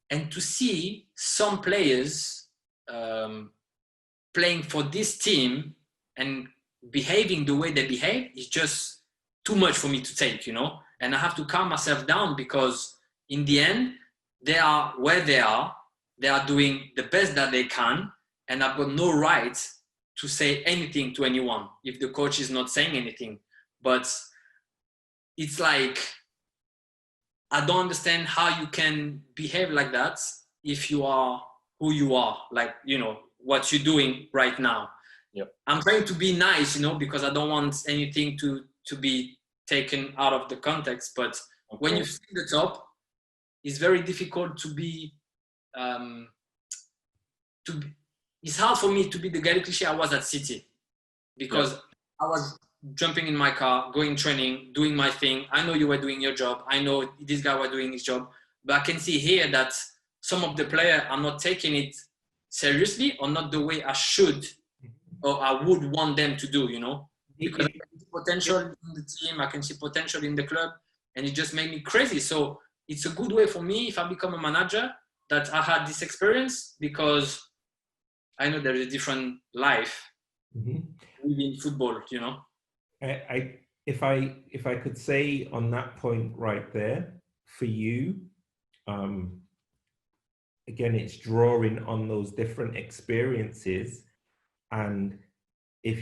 And to see some players playing for this team and behaving the way they behave is just too much for me to take, and I have to calm myself down, because in the end, they are where they are doing the best that they can, and I've got no right to say anything to anyone if the coach is not saying anything. But it's like, I don't understand how you can behave like that if you are who you are, like, what you're doing right now. Yep. I'm trying to be nice, because I don't want anything to be taken out of the context. But when you see the top, it's very difficult to be, it's hard for me to be the Gael Clichy I was at City, because I was jumping in my car, going training, doing my thing. I know you were doing your job. I know this guy was doing his job. But I can see here that some of the players are not taking it seriously, or not the way I should or I would want them to do, because I can see potential in the team, I can see potential in the club, and it just made me crazy. So it's a good way for me, if I become a manager, that I had this experience, because I know there is a different life within football, If I could say on that point right there, for you, again, it's drawing on those different experiences. And if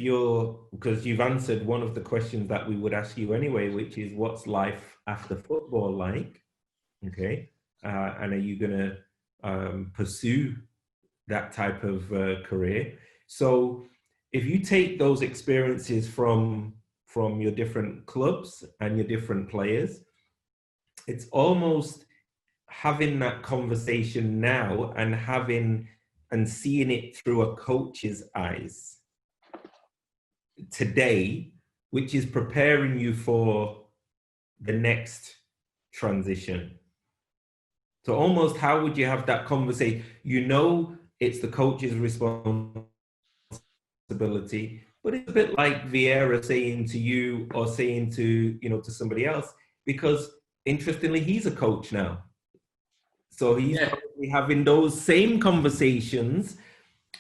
because you've answered one of the questions that we would ask you anyway, which is, what's life after football like? Okay. And are you going to pursue that type of career? So if you take those experiences from your different clubs and your different players, it's almost having that conversation now and seeing it through a coach's eyes today, which is preparing you for the next transition. So almost, how would you have that conversation? It's the coach's responsibility, but it's a bit like Vieira saying to you, or saying to somebody else, because interestingly, he's a coach now. So he's probably having those same conversations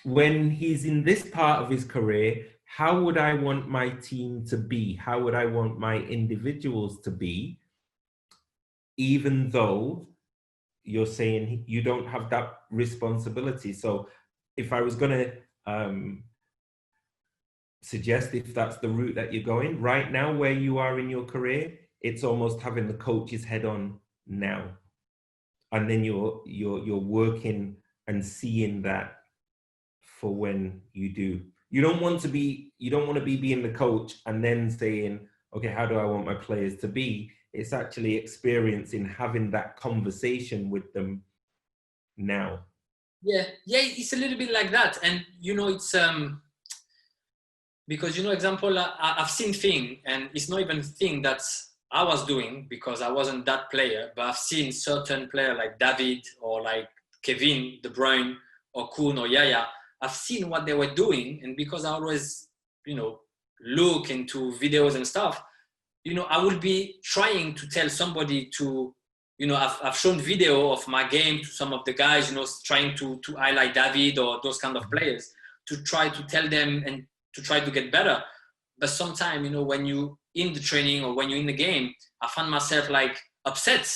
when he's in this part of his career. How would I want my team to be? How would I want my individuals to be? Even though you're saying you don't have that responsibility. So if I was going to suggest, if that's the route that you're going right now, where you are in your career, it's almost having the coach's head on now. And then you're working and seeing that for when you do. You don't want to be being the coach and then saying, okay, how do I want my players to be? It's actually experiencing, having that conversation with them now. Yeah, it's a little bit like that. And it's because example, I've seen thing, and it's not even thing that I was doing because I wasn't that player, but I've seen certain players like David or like Kevin, De Bruyne, or Kun or Yaya. I've seen what they were doing, and because I always, look into videos and stuff, I will be trying to tell somebody to, I've shown video of my game to some of the guys, trying to highlight David or those kind of players, to try to tell them and to try to get better. But sometimes, when you in the training or when you're in the game, I find myself like upset,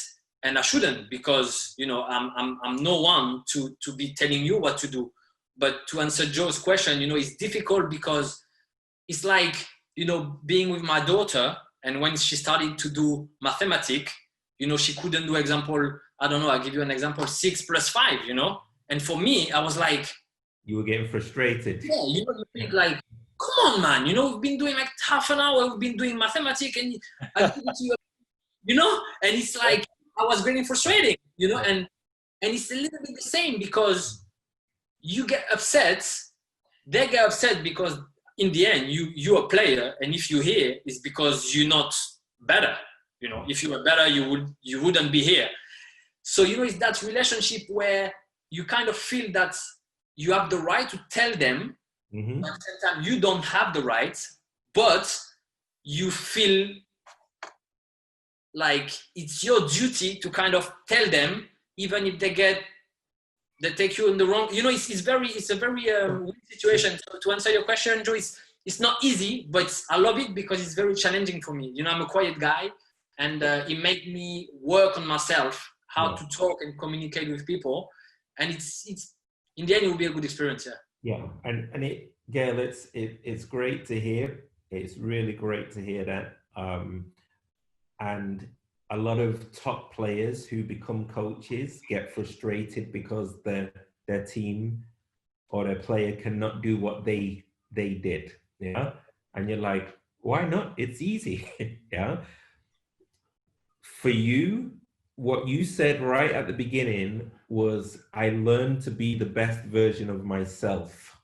and I shouldn't, because I'm no one to be telling you what to do. But to answer Joe's question, it's difficult because it's like being with my daughter, and when she started to do mathematics, she couldn't do example. I don't know. I'll give you an example: 6 + 5. And for me, I was like, you were getting frustrated. Yeah, you think like, come on, man, we've been doing like half an hour, we've been doing mathematics, and I give it to you, and it's like, I was getting frustrated, and it's a little bit the same, because you get upset, they get upset, because in the end, you're a player, and if you're here, it's because you're not better. If you were better, you wouldn't be here. So, it's that relationship where you kind of feel that you have the right to tell them, mm-hmm. but at the same time, you don't have the right, but you feel like it's your duty to kind of tell them, even if they take you in the wrong. It's a very weird situation. So to answer your question, Joe, it's not easy, but I love it because it's very challenging for me. I'm a quiet guy, and it made me work on myself, how to talk and communicate with people, and it's in the end, it will be a good experience. Yeah, and Gael, it's great to hear. It's really great to hear that. And a lot of top players who become coaches get frustrated because their team or their player cannot do what they did. Yeah, and you're like, why not? It's easy. Yeah. For you, what you said right at the beginning was, I learned to be the best version of myself.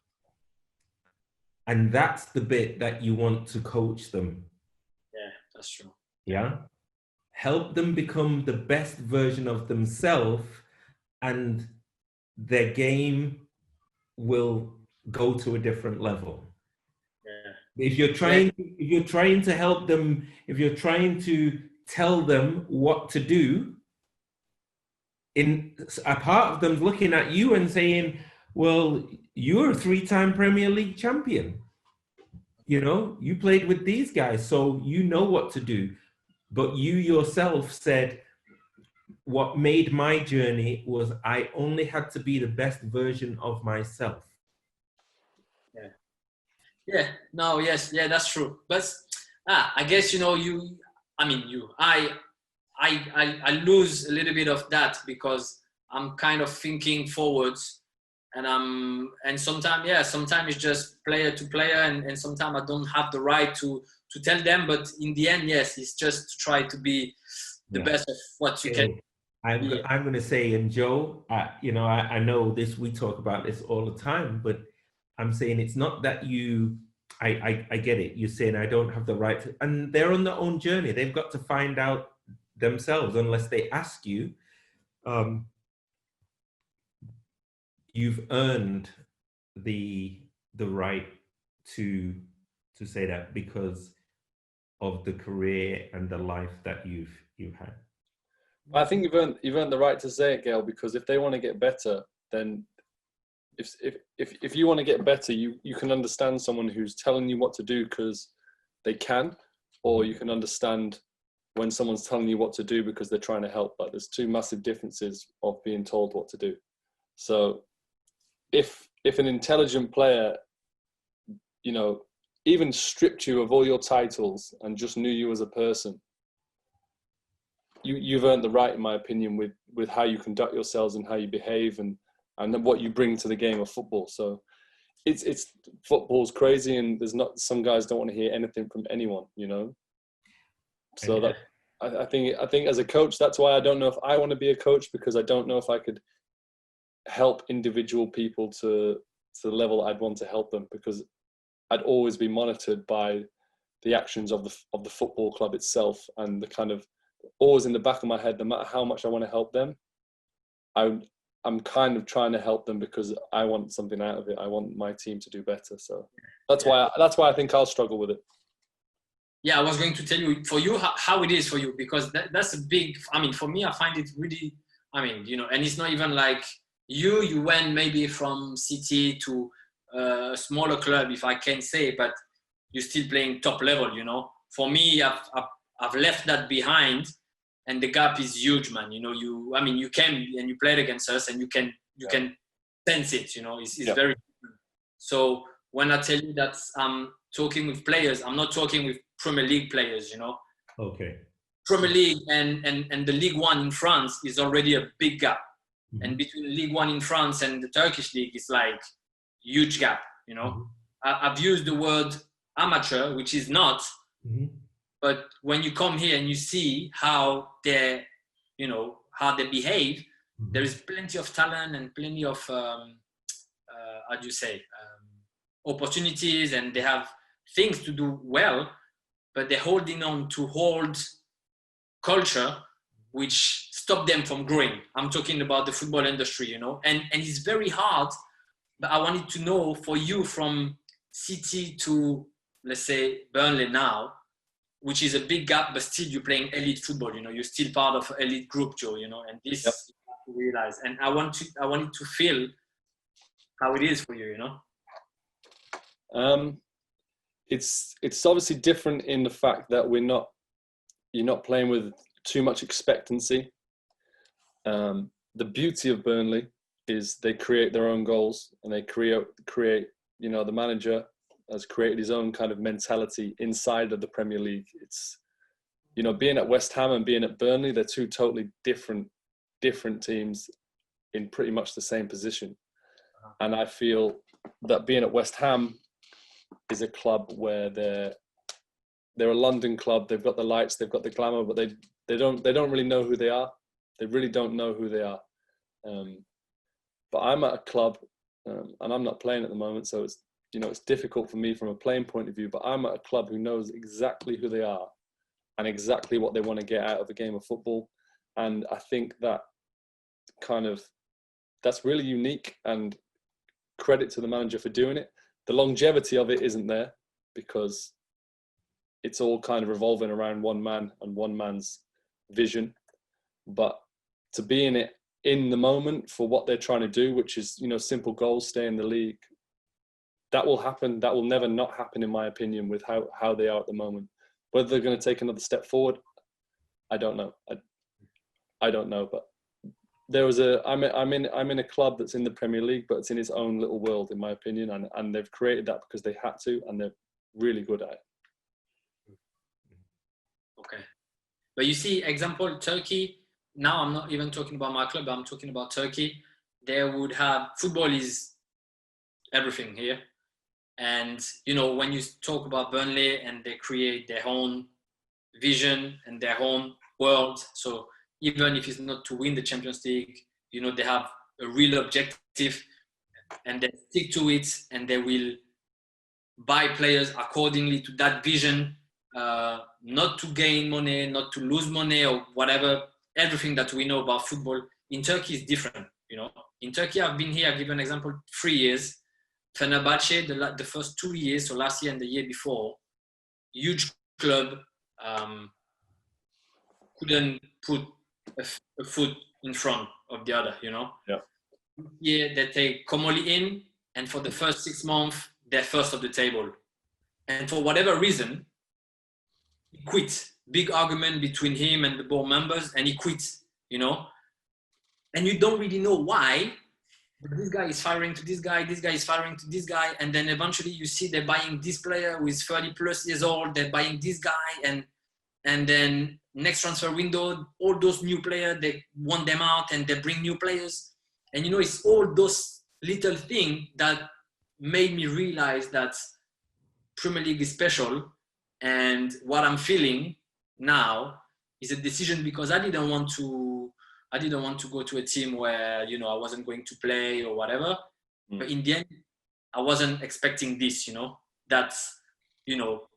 And that's the bit that you want to coach them. Yeah, that's true. Yeah. Help them become the best version of themselves, and their game will go to a different level. Yeah. If you're trying to help them, if you're trying to tell them what to do, a part of them's looking at you and saying, well, you're a 3-time Premier League champion. You played with these guys, so you know what to do. But you yourself said, what made my journey was I only had to be the best version of myself. Yeah. Yeah. No, yes. Yeah, that's true. But I guess, I lose a little bit of that because I'm kind of thinking forwards, and sometimes it's just player to player, and sometimes I don't have the right to tell them, but in the end, yes, it's just to try to be the best of what you can. I'm going to say, and Joe, I know this, we talk about this all the time, but I'm saying it's not that I get it. You're saying I don't have the right to, and they're on their own journey. They've got to find out themselves unless they ask you. You've earned the right to say that because of the career and the life that you've had. I think you've earned the right to say it, Gael, because if they want to get better, then if you want to get better, you can understand someone who's telling you what to do because they can, or you can understand when someone's telling you what to do because they're trying to help. But there's two massive differences of being told what to do. So if an intelligent player, even stripped you of all your titles and just knew you as a person, you've earned the right, in my opinion, with how you conduct yourselves and how you behave and what you bring to the game of football. So it's football's crazy, and some guys don't want to hear anything from anyone, So that I think as a coach, that's why I don't know if I want to be a coach, because I don't know if I could help individual people to the level I'd want to help them, because I'd always be monitored by the actions of the football club itself, and the kind of always in the back of my head, no matter how much I want to help them, I'm kind of trying to help them because I want something out of it. I want my team to do better. So that's why I think I'll struggle with it. Yeah, I was going to tell you for you how it is for you, because that's a big. For me, I find it really. And it's not even like you went maybe from City to a smaller club, if I can say, but you're still playing top level. For me, I've left that behind, and the gap is huge, man. You came and you played against us, and you can sense it. It's very different. So when I tell you that I'm talking with players, I'm not talking with Premier League players. Okay. Premier League and the League One in France is already a big gap. And between League One in France and the Turkish league, it's like huge gap, you know. I've used the word amateur, which is not, but when you come here and you see how they, you know, how they behave, there is plenty of talent and plenty of, how do you say, opportunities, and they have things to do well, but they're holding on to old culture, which stop them from growing. I'm talking about the football industry, you know, and it's very hard, but I wanted to know for you from City to, let's say, Burnley now, which is a big gap, but still you're playing elite football, you know, you're still part of an elite group, Joe, you know, and this you have to realize. And I wanted to feel how it is for you, you know? It's obviously different in the fact that you're not playing with too much expectancy. The beauty of Burnley is they create their own goals, and they create, you know, the manager has created his own kind of mentality inside of the Premier League. It's, you know, being at West Ham and being at Burnley, they're two totally different teams in pretty much the same position. And I feel that being at West Ham is a club where they're a London club. They've got the lights, they've got the glamour, but they don't really know who they are. They really don't know who they are. But I'm at a club, and I'm not playing at the moment, so it's, you know, it's difficult for me from a playing point of view. But I'm at a club who knows exactly who they are and exactly what they want to get out of a game of football. And I think that that's really unique, and credit to the manager for doing it. The longevity of it isn't there because it's all kind of revolving around one man and one man's vision. But to be in it in the moment for what they're trying to do, which is, you know, simple goals, stay in the league, that will happen. That will never not happen, in my opinion, with how they are at the moment. Whether they're going to take another step forward, I don't know. I don't know. But I'm in a club that's in the Premier League, but it's in its own little world, in my opinion, and they've created that because they had to, and they're really good at it. Okay, but you see, example, Turkey. Now I'm not even talking about my club. I'm talking about Turkey. They would have football is everything here, and you know, when you talk about Burnley and they create their own vision and their own world, so even if it's not to win the Champions League, you know, they have a real objective and they stick to it, and they will buy players accordingly to that vision, not to gain money, not to lose money or whatever. Everything that we know about football in Turkey is different, you know. In Turkey, I've been here, I'll give you an example, 3 years. Fenerbahce, the first 2 years, so last year and the year before, huge club, couldn't put a foot in front of the other, you know. Yeah. Yeah, they take Komoli in, and for the first 6 months, they're first of the table. And for whatever reason, he quit. Big argument between him and the board members, and he quit, you know. And you don't really know why, but this guy is firing to this guy is firing to this guy, and then eventually you see they're buying this player who is 30 plus years old, they're buying this guy, and then next transfer window, all those new players, they want them out and they bring new players. And you know, it's all those little things that made me realize that Premier League is special. And what I'm feeling now is a decision because I didn't want to go to a team where, you know, I wasn't going to play or whatever. But in the end, I wasn't expecting this, you know, that's, you know,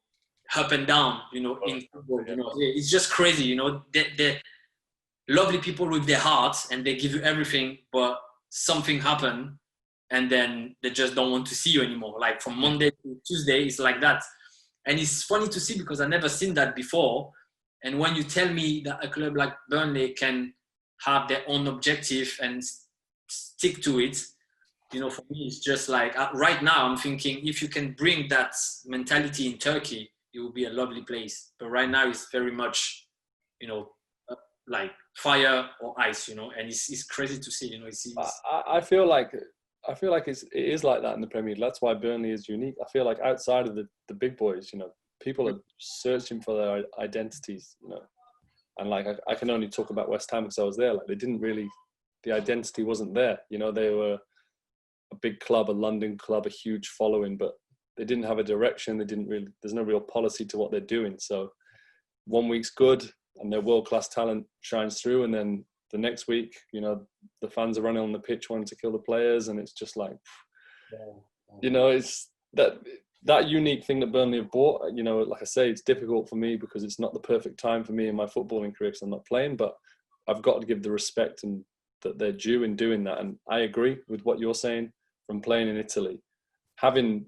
up and down, you know, in football, you know, it's just crazy, you know, they're lovely people with their hearts and they give you everything, but something happened and then they just don't want to see you anymore. Like from Monday to Tuesday, it's like that. And it's funny to see because I've never seen that before. And when you tell me that a club like Burnley can have their own objective and stick to it, you know, for me, it's just like right now I'm thinking if you can bring that mentality in Turkey, it will be a lovely place. But right now it's very much, you know, like fire or ice, you know, and it's crazy to see, you know. I feel like it is like that in the Premier League. That's why Burnley is unique. I feel like outside of the big boys, you know, people are searching for their identities, you know. And like I can only talk about West Ham because I was there. Like they didn't the identity wasn't there. You know, they were a big club, a London club, a huge following, but they didn't have a direction. They didn't really, there's no real policy to what they're doing. So one week's good and their world-class talent shines through, and then the next week, you know, the fans are running on the pitch wanting to kill the players, and it's just like, you know, it's that unique thing that Burnley have bought. You know, like I say, it's difficult for me because it's not the perfect time for me in my footballing career because I'm not playing, but I've got to give the respect and that they're due in doing that. And I agree with what you're saying. From playing in Italy, having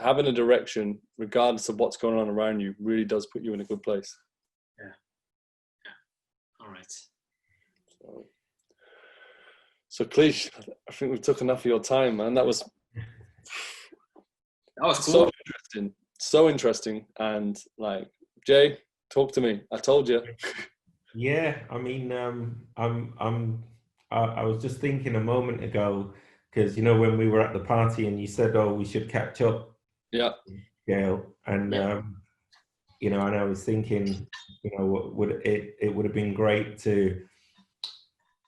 a direction, regardless of what's going on around you, really does put you in a good place. Yeah. All right. So Clichy, I think we took enough of your time, man. That was cool. So interesting. And like, Jay, talk to me. I told you. Yeah, I mean, I was just thinking a moment ago, because, you know, when we were at the party and you said, oh, we should catch up. Yeah. Gael. And, you know, and I was thinking, you know, it would have been great to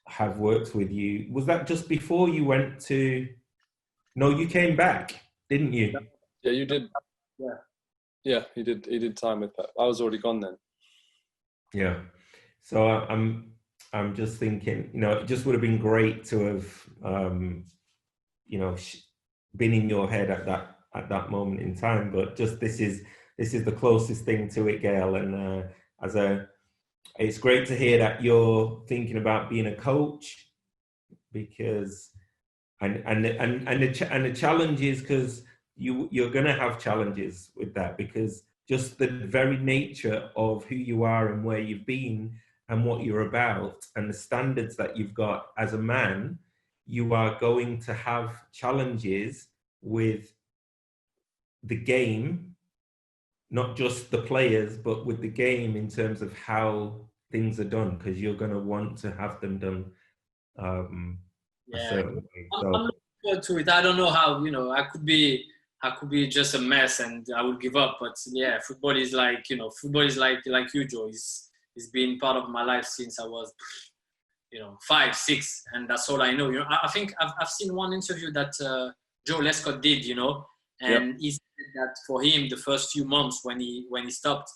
have worked with you. Was that just before you went to, no, you came back, didn't you? Yeah, you did. Yeah, he did time with Pep. I was already gone then. Yeah. So I'm just thinking, you know, it just would have been great to have, you know, been in your head at that moment in time. But just this is the closest thing to it, Gael. And it's great to hear that you're thinking about being a coach, because and the challenge is, because you're going to have challenges with that, because just the very nature of who you are and where you've been and what you're about and the standards that you've got as a man, you are going to have challenges with the game, not just the players, but with the game in terms of how things are done, because you're going to want to have them done a certain way. So, I'm looking forward to it. I don't know how, you know, I could be just a mess and I would give up. But yeah, football is like you, Joe. It's been part of my life since I was, you know, 5, 6, and that's all I know. You know, I think I've seen one interview that Joe Lescott did, you know, and he said that for him the first few months when he stopped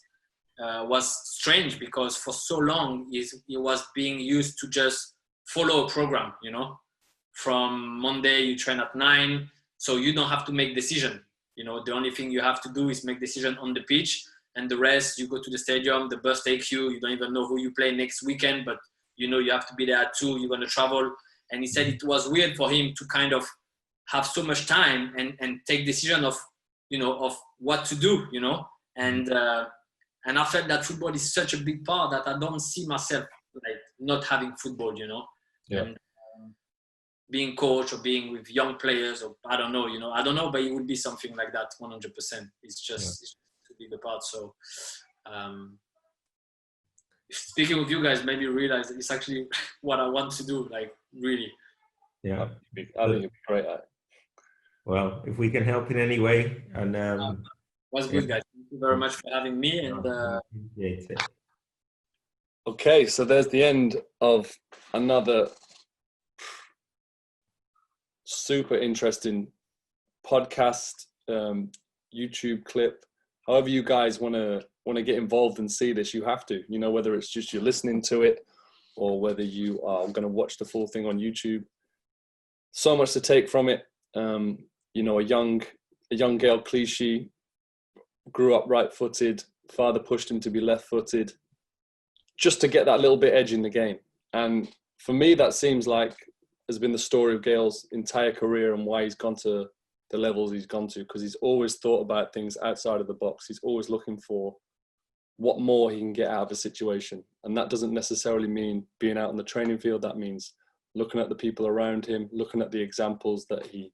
was strange, because for so long he was being used to just follow a program, you know. From Monday you train at 9, so you don't have to make decision. You know, the only thing you have to do is make decision on the pitch, and the rest you go to the stadium, the bus takes you. You don't even know who you play next weekend, but you know you have to be there at 2, you're going to travel. And he said it was weird for him to kind of have so much time and take decision of, you know, of what to do, you know. And I felt that football is such a big part that I don't see myself like not having football, you know. And being coach or being with young players, or I don't know, you know, but it would be something like that 100%. It's just to be the part. So speaking with you guys made me realize that it's actually what I want to do, like, really. Yeah, I think it'd be great. Well, if we can help in any way, and was good, guys. Thank you very much for having me. And okay, so there's the end of another super interesting podcast, YouTube clip. However you guys want to get involved and see this, you have to, you know, whether it's just you're listening to it or whether you are going to watch the full thing on YouTube. So much to take from it. You know, a young Gael Clichy grew up right-footed. Father pushed him to be left-footed just to get that little bit edge in the game. And for me, that seems like has been the story of Gael's entire career and why he's gone to the levels he's gone to, because he's always thought about things outside of the box. He's always looking for what more he can get out of a situation. And that doesn't necessarily mean being out on the training field. That means looking at the people around him, looking at the examples that he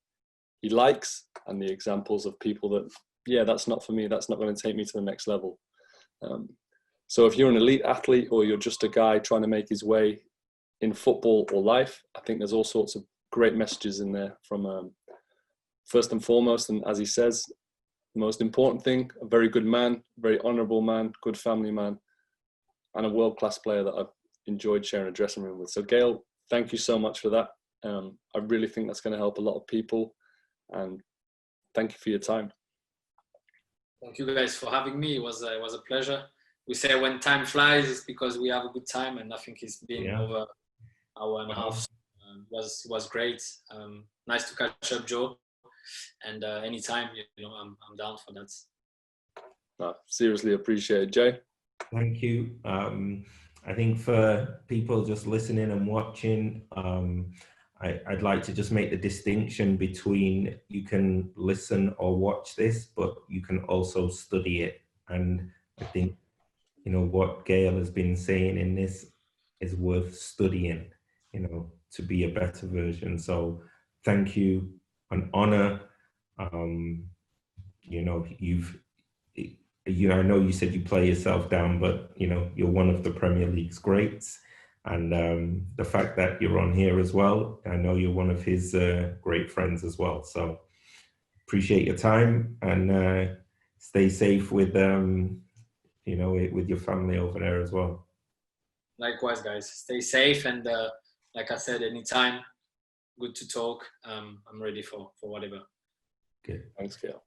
likes and the examples of people that, yeah, that's not for me. That's not going to take me to the next level. So if you're an elite athlete or you're just a guy trying to make his way in football or life, I think there's all sorts of great messages in there from first and foremost, and as he says, the most important thing, a very good man, very honourable man, good family man, and a world-class player that I've enjoyed sharing a dressing room with. So Gael, thank you so much for that. I really think that's going to help a lot of people, and thank you for your time. Thank you guys for having me. It was a pleasure. We say when time flies, it's because we have a good time, and I think it's been over an hour and a half. So, was great. Nice to catch up, Joe. And anytime, I'm down for that. No, seriously appreciate it, Jay. Thank you. I think for people just listening and watching, I'd like to just make the distinction between you can listen or watch this, but you can also study it. And I think, what Gael has been saying in this is worth studying, to be a better version. So thank you, an honor. I know you said you play yourself down, but you're one of the Premier League's greats, and the fact that you're on here as well, I know you're one of his great friends as well. So appreciate your time, and stay safe with with your family over there as well. Likewise, guys. Stay safe, and like I said, anytime, good to talk. I'm ready for whatever. Good. Thanks, Gael.